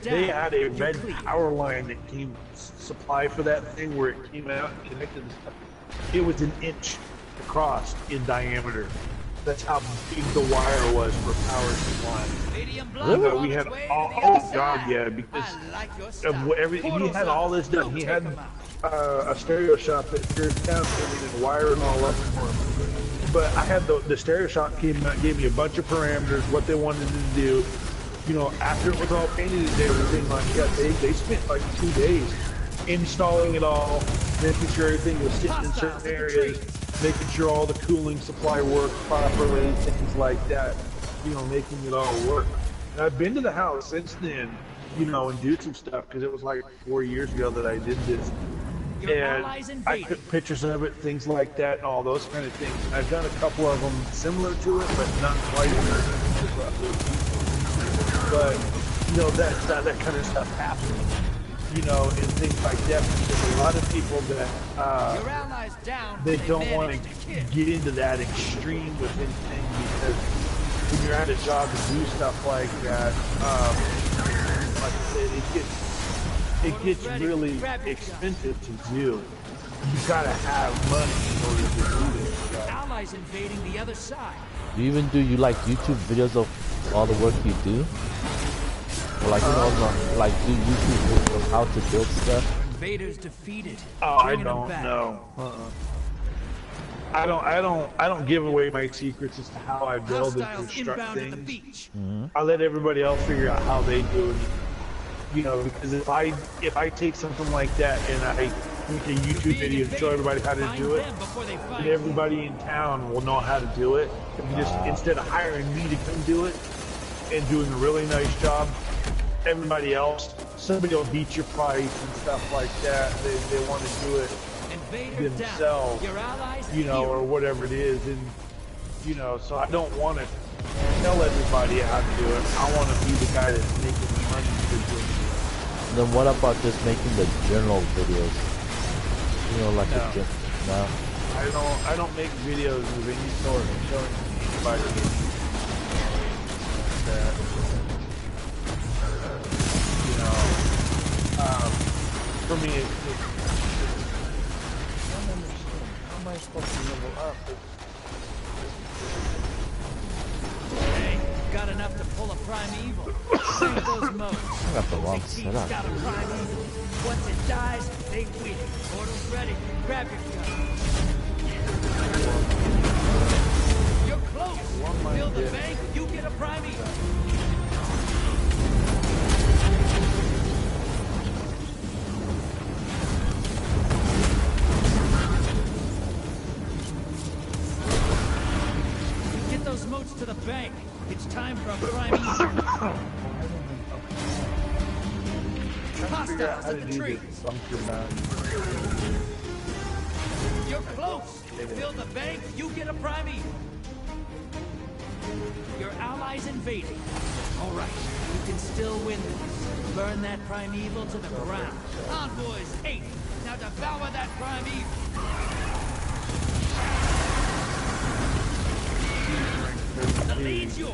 They had a red power line that came supply for that thing where it came out and connected the stuff. It was 1 inch across in diameter. That's how big the wire was for power supply. Really? We had oh god, yeah, because of everything. He had all this done. He had a stereo shop that Georgetown and wire and all that for him. But I had the stereo shop came out, gave me a bunch of parameters, what they wanted to do. You know, after it was all painted and everything like that, they spent like 2 days installing it all, making sure everything was sitting in certain areas, making sure all the cooling supply worked properly, things like that. You know, making it all work. And I've been to the house since then, you know, and do some stuff, because it was like 4 years ago that I did this. And I took pictures of it, things like that, and all those kind of things. And I've done a couple of them similar to it, but not quite as much. But, you know, that kind of stuff happens. you know, and things like that. There's a lot of people that Your allies down. they don't want to get into that extreme with anything because when you're at a job to do stuff like that, like I said, it gets really expensive to do. You gotta have money in order to do this stuff. Allies invading the other side. Do you even do YouTube videos of all the work you do? Or like, you know, like do YouTube videos of how to build stuff? Invaders defeated. Oh, I don't know. I don't give away my secrets as to how I build and construct things. I let everybody else figure out how they do it. You know, because if I take something like that and I make a YouTube video and show everybody how to do it, then everybody in town will know how to do it. And just instead of hiring me to come do it and doing a really nice job, everybody else, somebody will beat your price and stuff like that. They want to do it themselves, you know, or whatever it is. And you know, so I don't want to tell everybody how to do it. I want to be the guy that's making the money for doing it. Then what about just making the general videos? You know, like no. I don't make videos of any sort showing anybody that, you know, for me it's I don't understand. How am I supposed to level up? Hey, got enough to pull a primeval. Save those modes. I got the wrong setup. Got a primeval. Once it dies, they win. Portal's ready. Grab your gun. You're close. Build the bank, you get a primeval. Get those moats to the bank. It's time for a primeval. Hostiles at the tree. You're close. Build the bank, you get a primeval. Your allies invading. All right, you can still win this. Burn that primeval to the ground. Envoys 8. Now devour that primeval. The lead's yours.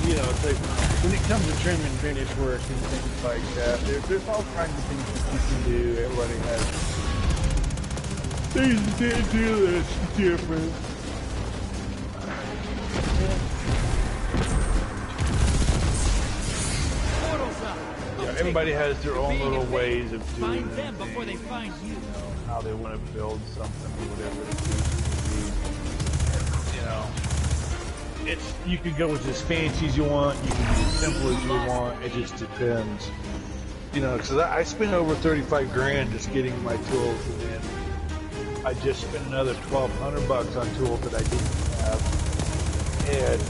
You know, it's like, when it comes to trim and finish work and things like that, there's all kinds of things that you can do. Everybody has things they do that's different. Yeah, everybody has their own little ways of doing Find them before they find you. You know, how they want to build something or whatever it is. You know. You can go as fancy as you want, you can be as simple as you want, it just depends. You know, because I spent over 35 grand just getting my tools, and then I just spent another $1,200 on tools that I didn't have. And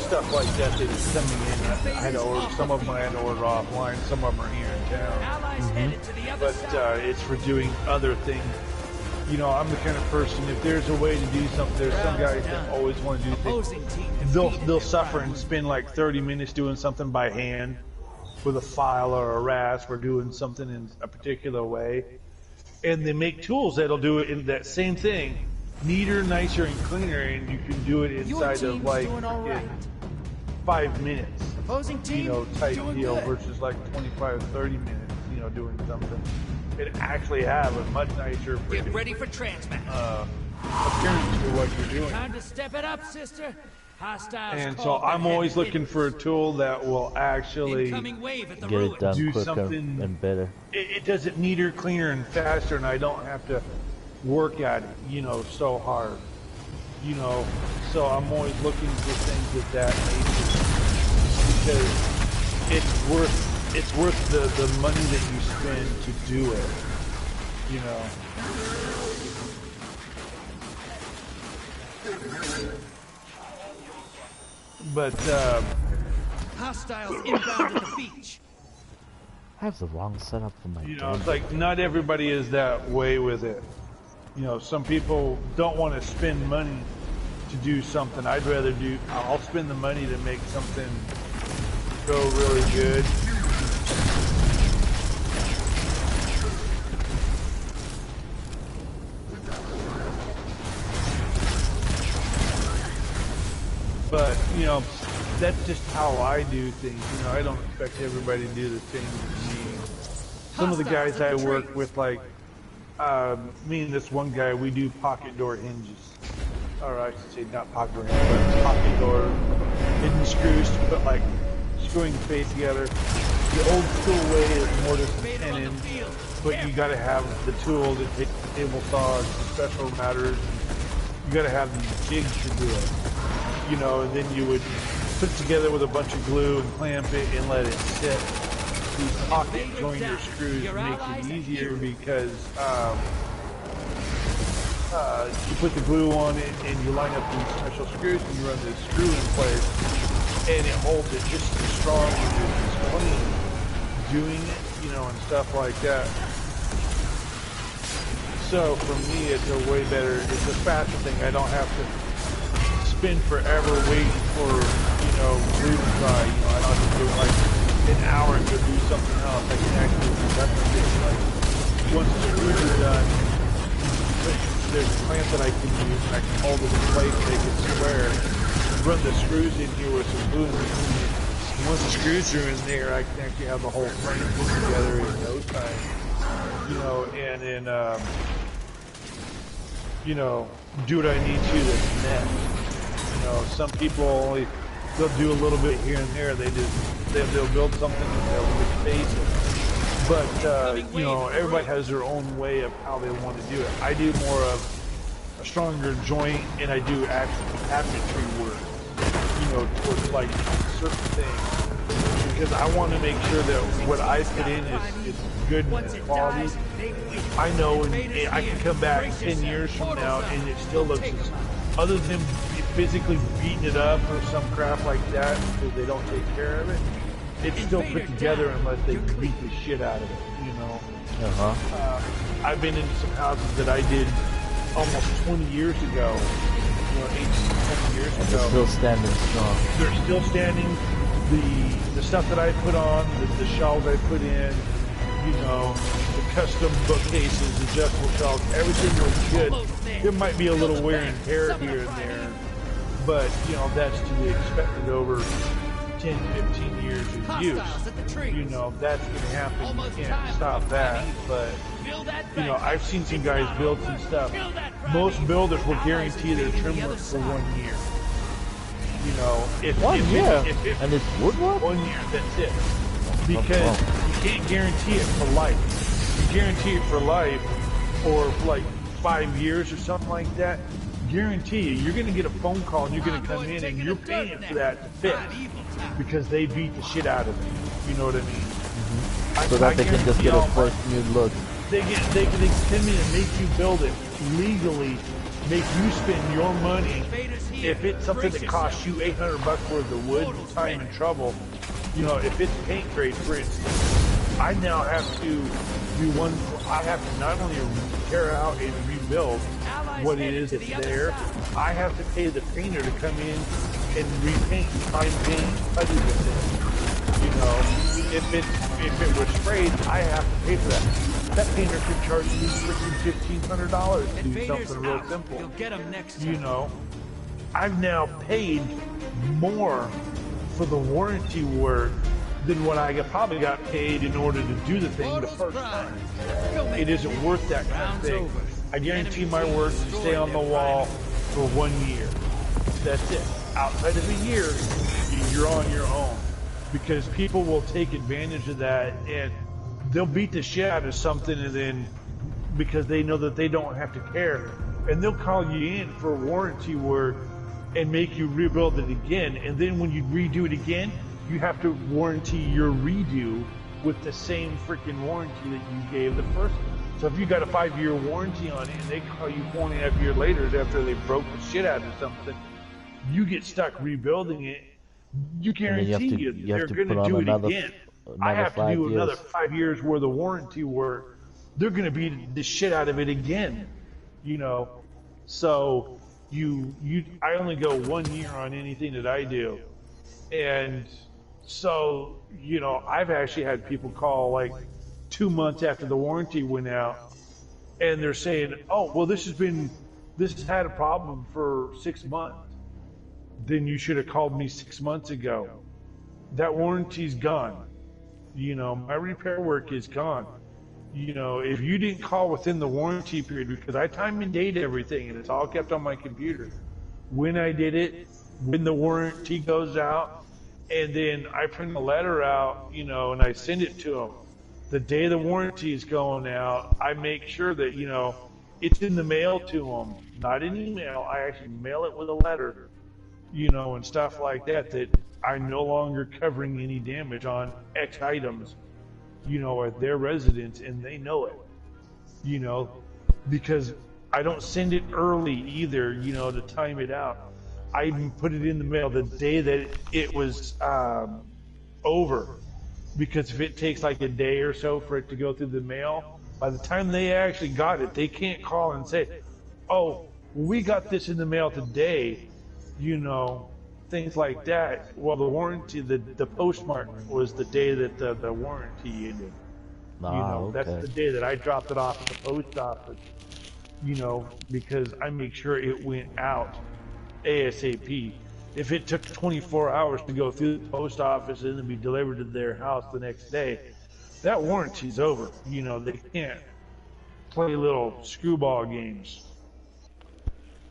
stuff like that that is coming in. I had to order, some of them I had to order offline, some of them are here in town. But it's for doing other things. You know, I'm the kind of person, if there's a way to do something, there's some guys that always want to do things. They'll suffer and spend like 30 minutes doing something by hand with a file or a rasp or doing something in a particular way. And they make tools that'll do it in that same thing, neater, nicer, and cleaner, and you can do it inside of like 5 minutes. You know, type deal versus like 25 or 30 minutes, you know, doing something. It actually have a much nicer Get ready for transmat. appearance to what you're doing. Time to step it up, sister. Hostiles. And so I'm always looking for a tool that will actually get it done do quicker something and better. It does it neater, cleaner, and faster, and I don't have to work at it, you know, so hard. You know, so I'm always looking for things of that nature because it's worth the money that you spend to do it, you know. But hostiles inbound at the beach. I have the wrong setup for my You know, it's like not everybody is that way with it. You know, some people don't want to spend money to do something. I'll spend the money to make something go really good. But, you know, that's just how I do things. You know, I don't expect everybody to do the same as me. Some of the guys I work with, like, me and this one guy, we do pocket door hinges. Or I should say not pocket door hinges, but pocket door hidden screws to put, like, screwing the face together. The old school way is mortise and tenon, but you gotta have the tool to take the table saws, the special matters. You gotta have these jigs to do it. You know, and then you would put it together with a bunch of glue and clamp it and let it sit. These pocket joiner screws make it easier because you put the glue on it and you line up these special screws and you run the screw in place and it holds it just as strong as it's clean doing it, you know, and stuff like that. So for me, it's a way better, it's a faster thing. I don't have to spend forever waiting for, you know, glue to dry. You know, I don't have to do like an hour to do something else. I can actually do that. Like, once the screws are done, there's a clamp that I can use and I can hold it in place, make it square, run the screws in here with some glue in between it. And once the screws are in there, I can actually have the whole frame put together in no time. You know, and then, you know, do what I need to that's net. You know, some people they'll do a little bit here and there. They'll build something and they'll just face it. But you know, everybody has their own way of how they want to do it. I do more of a stronger joint, and I do actual cabinetry work. You know, towards like certain things, because I want to make sure that what I put in is good and quality. I know, and I can come back 10 years from now, and it still looks as, other than physically beating it up or some crap like that because they don't take care of it, it's still put together unless they beat the shit out of it, you know. I've been into some houses that I did almost 20 years ago, you know, 18, 20 years ago. They're still standing strong. They're still standing. The stuff that I put on, the shelves I put in, you know, the custom bookcases, adjustable shelves, everything was good. There might be a little wear and tear here and there, but, you know, that's to be expected over 10, 15 years of use. You know, that's going to happen. You can't stop that. But, you know, I've seen some guys build some stuff. Most builders will guarantee their trim work for 1 year. You know, if 1 year, and it's woodwork? 1 year, that's it. Because you can't guarantee it for life. You guarantee it for life, or for like 5 years or something like that. Guarantee you're going to get a phone call and you're going to come in and you're paying for that to fix because they beat the shit out of it. You know what I mean? So that they can just get a fresh new look. They can come in and make you build it legally, make you spend your money. If it's something that costs you $800 worth of wood, time, and trouble, you know, if it's paint grade, for instance, I now have to do one. I have to not only tear out and rebuild what it is that's there, I have to pay the painter to come in and repaint, prime paint, putty with it. You know, if it was sprayed, I have to pay for that. That painter could charge me freaking $1,500 to do something real simple. You know, I've now paid more for the warranty work than what I probably got paid in order to do the thing the first time. It isn't worth that kind of thing. I guarantee my work to stay on the wall for 1 year. That's it. Outside of a year, you're on your own. Because people will take advantage of that and they'll beat the shit out of something, and then because they know that they don't have to care, and they'll call you in for warranty work and make you rebuild it again, and then when you redo it again, you have to warranty your redo with the same freaking warranty that you gave the first one. So if you got a 5-year warranty on it and they call you 4.5 years later after they broke the shit out of something, you get stuck rebuilding it. You guarantee they're going to do it again. I have to do 5 another years. 5 years worth of warranty work. They're going to beat the shit out of it again, you know. So I only go 1 year on anything that I do, and so you know I've actually had people call like 2 months after the warranty went out, and they're saying, "Oh, well, this has had a problem for 6 months." Then you should have called me 6 months ago. That warranty's gone. You know, my repair work is gone. You know, if you didn't call within the warranty period, because I time and date everything and it's all kept on my computer, when I did it, when the warranty goes out, and then I print a letter out, you know, and I send it to them. The day the warranty is going out, I make sure that, you know, it's in the mail to them, not an email. I actually mail it with a letter, you know, and stuff like that, that I'm no longer covering any damage on X items, you know, at their residence, and they know it, you know, because I don't send it early either, you know, to time it out. I even put it in the mail the day that it was over, because if it takes like a day or so for it to go through the mail, by the time they actually got it, they can't call and say, "Oh, we got this in the mail today," you know, things like that. Well, the warranty, the postmark was the day that the warranty ended. You know, okay. that's the day that I dropped it off at the post office, you know, because I make sure it went out ASAP. If it took 24 hours to go through the post office and then be delivered to their house the next day, that warranty's over. You know, they can't play little screwball games,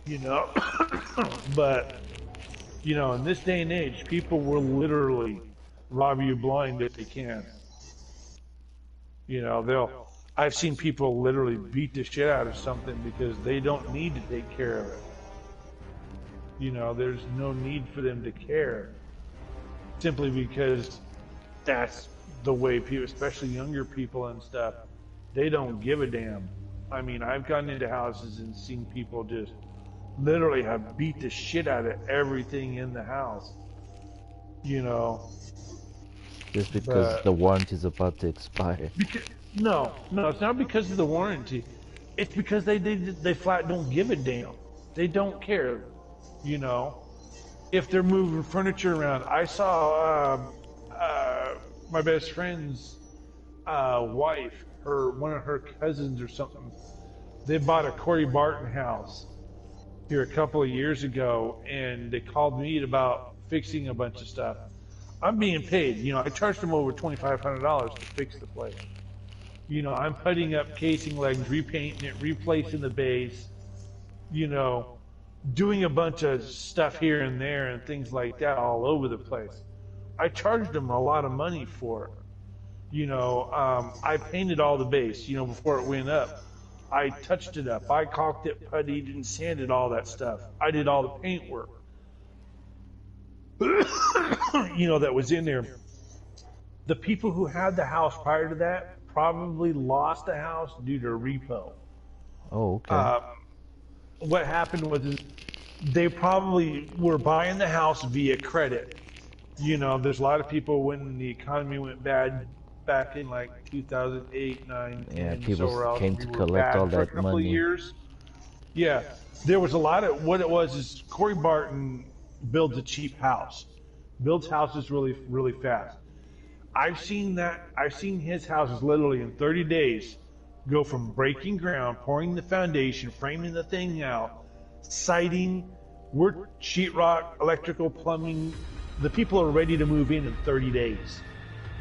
you know. But, you know, in this day and age, people will literally rob you blind if they can. You know, I've seen people literally beat the shit out of something because they don't need to take care of it. You know, there's no need for them to care, simply because that's the way people, especially younger people and stuff, they don't give a damn. I mean, I've gone into houses and seen people just literally have beat the shit out of everything in the house, you know. Just because the warranty's about to expire. No, it's not because of the warranty. It's because they flat don't give a damn. They don't care, you know. If they're moving furniture around, I saw my best friend's wife, one of her cousins or something. They bought a Corey Barton house here a couple of years ago, and they called me about fixing a bunch of stuff. I'm being paid. You know, I charged them over $2,500 to fix the place. You know, I'm putting up casing legs, repainting it, replacing the base, you know, doing a bunch of stuff here and there and things like that all over the place. I charged them a lot of money for it. You know, I painted all the base, you know, before it went up. I touched it up. I caulked it, puttied, and sanded all that stuff. I did all the paint work. You know, that was in there. The people who had the house prior to that probably lost the house due to repo. Oh, okay. What happened was they probably were buying the house via credit. You know, there's a lot of people when the economy went bad back in like 2008, 9, yeah, 10, people so came to collect all that money. Years. Yeah, there was a lot of, what it was is Corey Barton builds a cheap house. Builds houses really, really fast. I've seen his houses literally in 30 days go from breaking ground, pouring the foundation, framing the thing out, siding, we're sheetrock, electrical, plumbing. The people are ready to move in 30 days.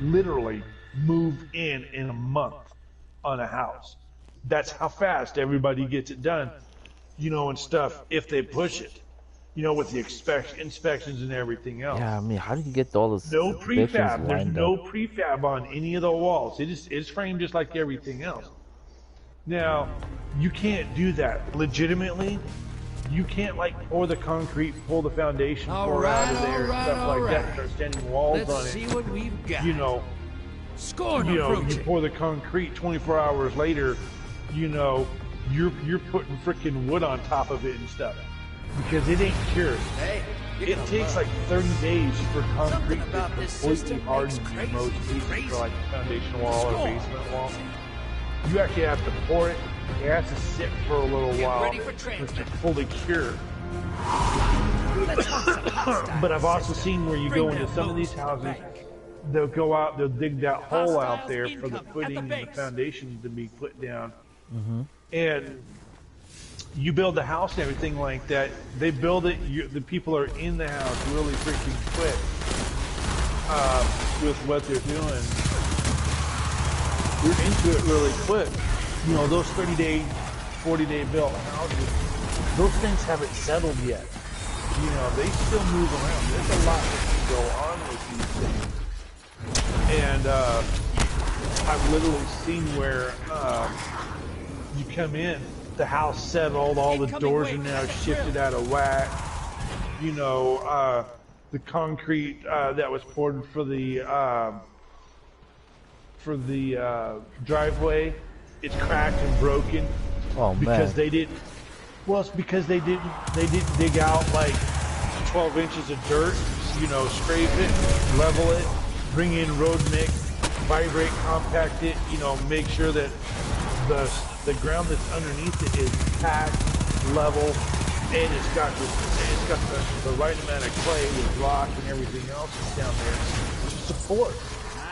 Literally move in a month on a house. That's how fast everybody gets it done, you know, and stuff, if they push it. You know, with the inspections and everything else. Yeah, I mean, how do you get all this? No prefab. There's no up? prefab on any of the walls. It's framed just like everything else. Now, you can't do that legitimately. You can't like pour the concrete, pull the foundation, pour out of there, stuff like that. Start standing walls on it. Let's see what we've got. You know, you pour the concrete. 24 hours later, you know, you're putting freaking wood on top of it and stuff. Because it ain't cured. Hey, it takes like 30 days for concrete to completely harden in most cases for like a foundation wall or basement wall. You actually have to pour it. It has to sit for a little while for it to fully cure. But I've also seen where you go into some of these houses, they'll go out, they'll dig that hole out there for the footing and the foundation to be put down. And you build the house and everything like that. They build it, the people are in the house really freaking quick with what they're doing. You're into it really quick. You know, those 30-day, 40-day built houses, those things haven't settled yet. You know, they still move around. There's a lot that can go on with these things. And I've literally seen where you come in, the house settled, all the doors are now shifted out of whack. You know, the concrete that was poured for the driveway, it's cracked and broken. Oh, because man. they didn't. Well, it's because they didn't dig out like 12 inches of dirt. You know, scrape it, level it, bring in road mix, vibrate, compact it. You know, make sure that the ground that's underneath it is packed, level, and it's got the right amount of clay with rock and everything else down there to support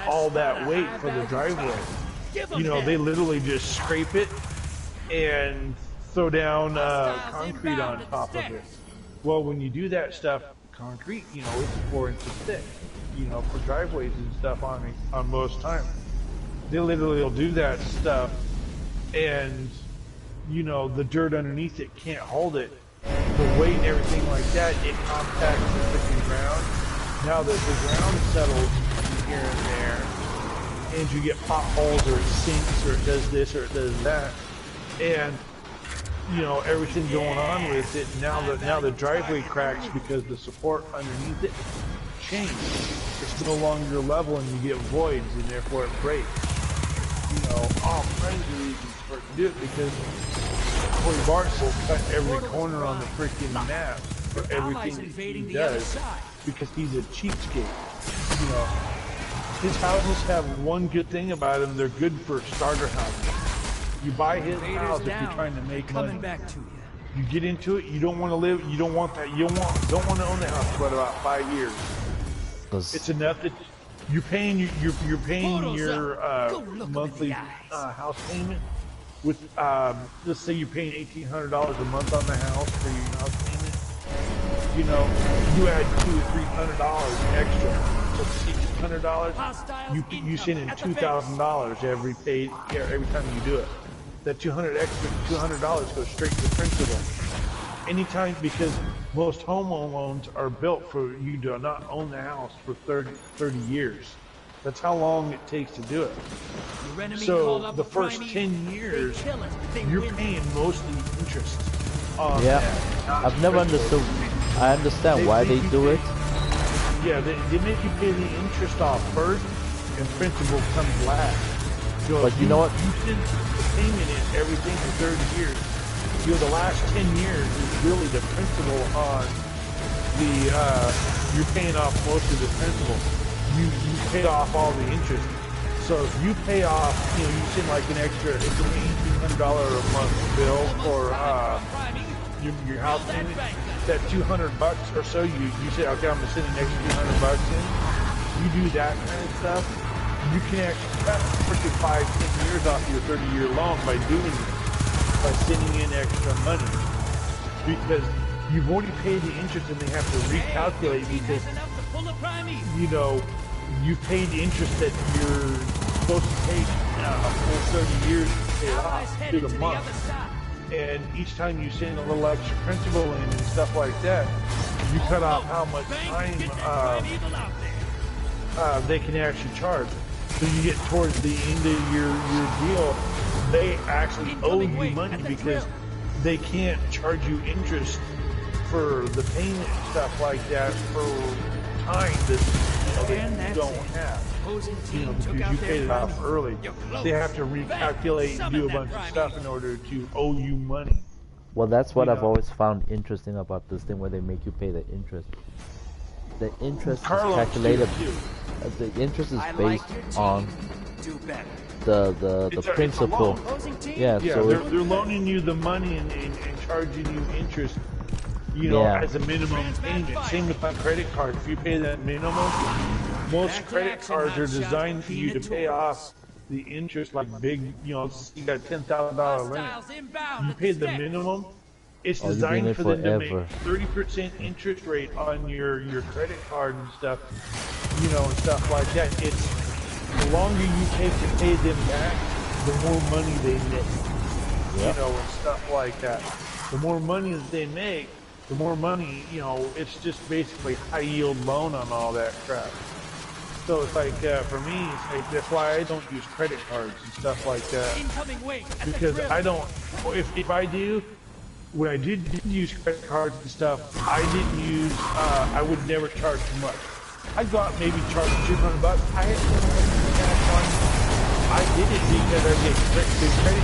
all that weight for the driveway. You know, they literally just scrape it and throw down concrete on top of it. Well, when you do that stuff, concrete, you know, it's 4 inches thick, you know, for driveways and stuff on most times. They literally will do that stuff, and, you know, the dirt underneath it can't hold it. The weight and everything like that, it compacts the freaking ground. Now that the ground settles here and there, and you get potholes, or it sinks, or it does this, or it does that, and you know, everything going on with it. Now the driveway cracks because the support underneath it changed. It's no longer level, and you get voids, and therefore it breaks. You know, all kinds of reasons for it to do it, because Corey Bartz will cut every corner on the freaking map for everything that he does, because he's a cheapskate. You know, his houses have one good thing about them: they're good for starter houses. You buy his house if you're trying to make money. You get into it, you don't want to live, you don't want that, you don't want to own the house for about 5 years. It's enough that you're paying your monthly house payment with let's say you're paying $1,800 a month on the house for your house payment. You know, you add $200 or $300 extra, so $1,600. You send in $2,000 every time you do it. That $200 goes straight to principal. Anytime, because most home loans are built for you to not own the house for 30 years. That's how long it takes to do it. So the first 10 years, you're paying mostly interest on that. I've never understood. I understand why they do it. Yeah, they make you pay the interest off first, and principal comes last. So but you know what? You send the payment in everything for 30 years. You know, the last 10 years is really the principal on the, you're paying off most of the principal. You pay off all the interest. So if you pay off, you know, you send like an extra, it's an $1,800 a month bill for your house payment. That $200 or so, you say, okay, I'm gonna send an extra $200 in. You do that kind of stuff. You can actually cut freaking 5-10 years off your 30-year loan by doing it, by sending in extra money, because you've already paid the interest and they have to recalculate, because you know you paid the interest that you're supposed to pay a full 30 years to pay it off to the month, and each time you send a little extra principal in and stuff like that, you cut off how much time they can actually charge. So you get towards the end of your deal, they actually owe you money because they can't charge you interest for the payment and stuff like that for time that you don't have. You know, because you paid it off early. They have to recalculate and do a bunch of stuff in order to owe you money. Well, that's what You I've know. always found interesting about this thing, where they make you pay the interest. The interest is Carlos calculated. too. The interest is I based like your team. on Do better. the It's a principal. loan. Opposing team? Yeah. Yeah, So they're loaning you the money and charging you interest, Yeah. as a minimum payment. Same with my credit card. If you pay that minimum, most Back to credit action, cards are hotshot. designed for you to pay Peanuts. off the interest like big, you got $10,000 limit. Hostiles inbound You at pay the the steps. minimum. It's Oh, you're doing designed it for them to make forever. 30% interest rate on your credit card and stuff, and stuff like that. It's the longer you take to pay them back, the more money they make, Yep. and stuff like that. The more money that they make, the more money, it's just basically high yield loan on all that crap. So it's like, for me, it's like, that's why I don't use credit cards and stuff like that. Incoming wing at the Because grill. I don't, if I do, when I did use credit cards and stuff, I didn't use, I would never charge too much. I thought maybe charge $200. I had so much cash on. I did it because I get credit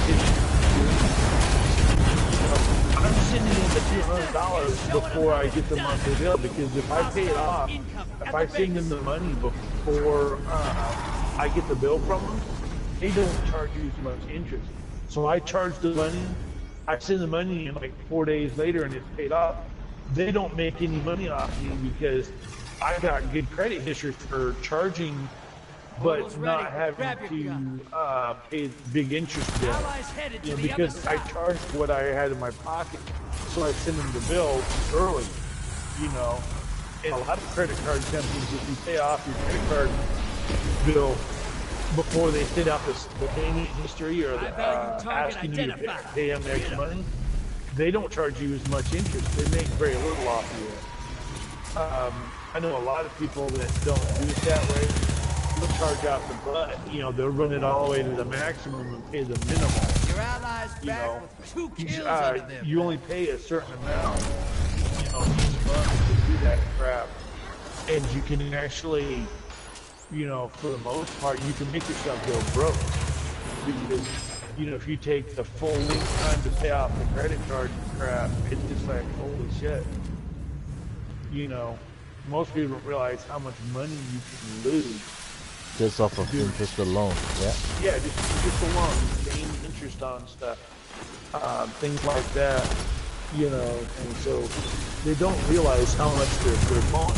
I'm sending in the $200 before I get the monthly bill, because if I pay it off, if I send them the money before I get the bill from them, they don't charge you as much interest. So I charge the money, I send the money in like 4 days later and it's paid off. They don't make any money off me because I got good credit history for charging, but Almost not ready. having Grab your gun. to pay big interest bill. Allies headed to the Because other I side. charged what I had in my pocket, so I send them the bill early, And a lot of credit card companies, if you pay off your credit card bill before they send out the payment history or High value target asking you to identified. pay them extra money, they don't charge you as much interest. They make very little off you. I know a lot of people that don't do it that way. They'll charge out the butt. They'll run it all the way to the maximum and pay the minimum. Your allies back with 2 kills under them. You only pay a certain amount, each month to do that crap. And you can actually, for the most part, you can make yourself go broke. Because, if you take the full length time to pay off the credit card crap, it's just like, holy shit. Most people don't realize how much money you can lose. Just off of interest alone. Yeah. Yeah, just alone, paying interest on stuff, things like that, and so they don't realize how much they're pulling.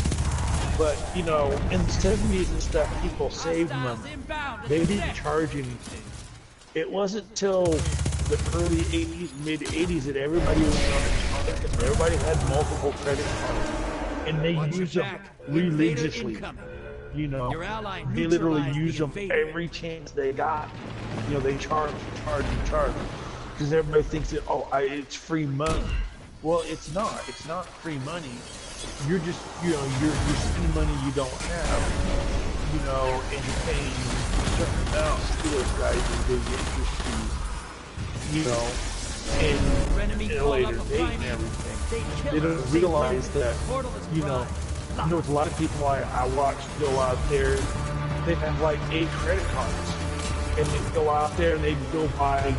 But, in the 70s and stuff, people saved money. They didn't charge anything. It wasn't till the early 80s, mid 80s that everybody was on it, and everybody had multiple credit cards. And they used them religiously. Your ally They literally neutralized use the them invader. every chance they got. They charge. Because everybody thinks that, it's free money. Well, it's not. It's not free money. You're just, you're spending money you don't have, and you're paying certain amounts to those guys and big interest fees, and at a later date and everything. They don't realize that, there's a lot of people I watch go out there, they have like 8 credit cards, and they go out there and they go buy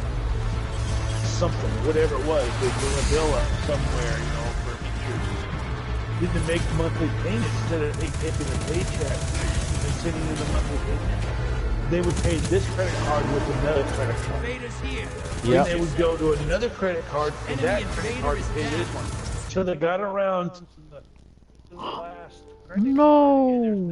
something, whatever it was, they bring a bill up somewhere, for interest. Then to make monthly payments, instead of taking a paycheck and sending in the monthly payment, they would pay this credred card with another credit card. Invaders here. Then they would go to another credit card and that credit card would pay this one. So they got around to the last credit card. No.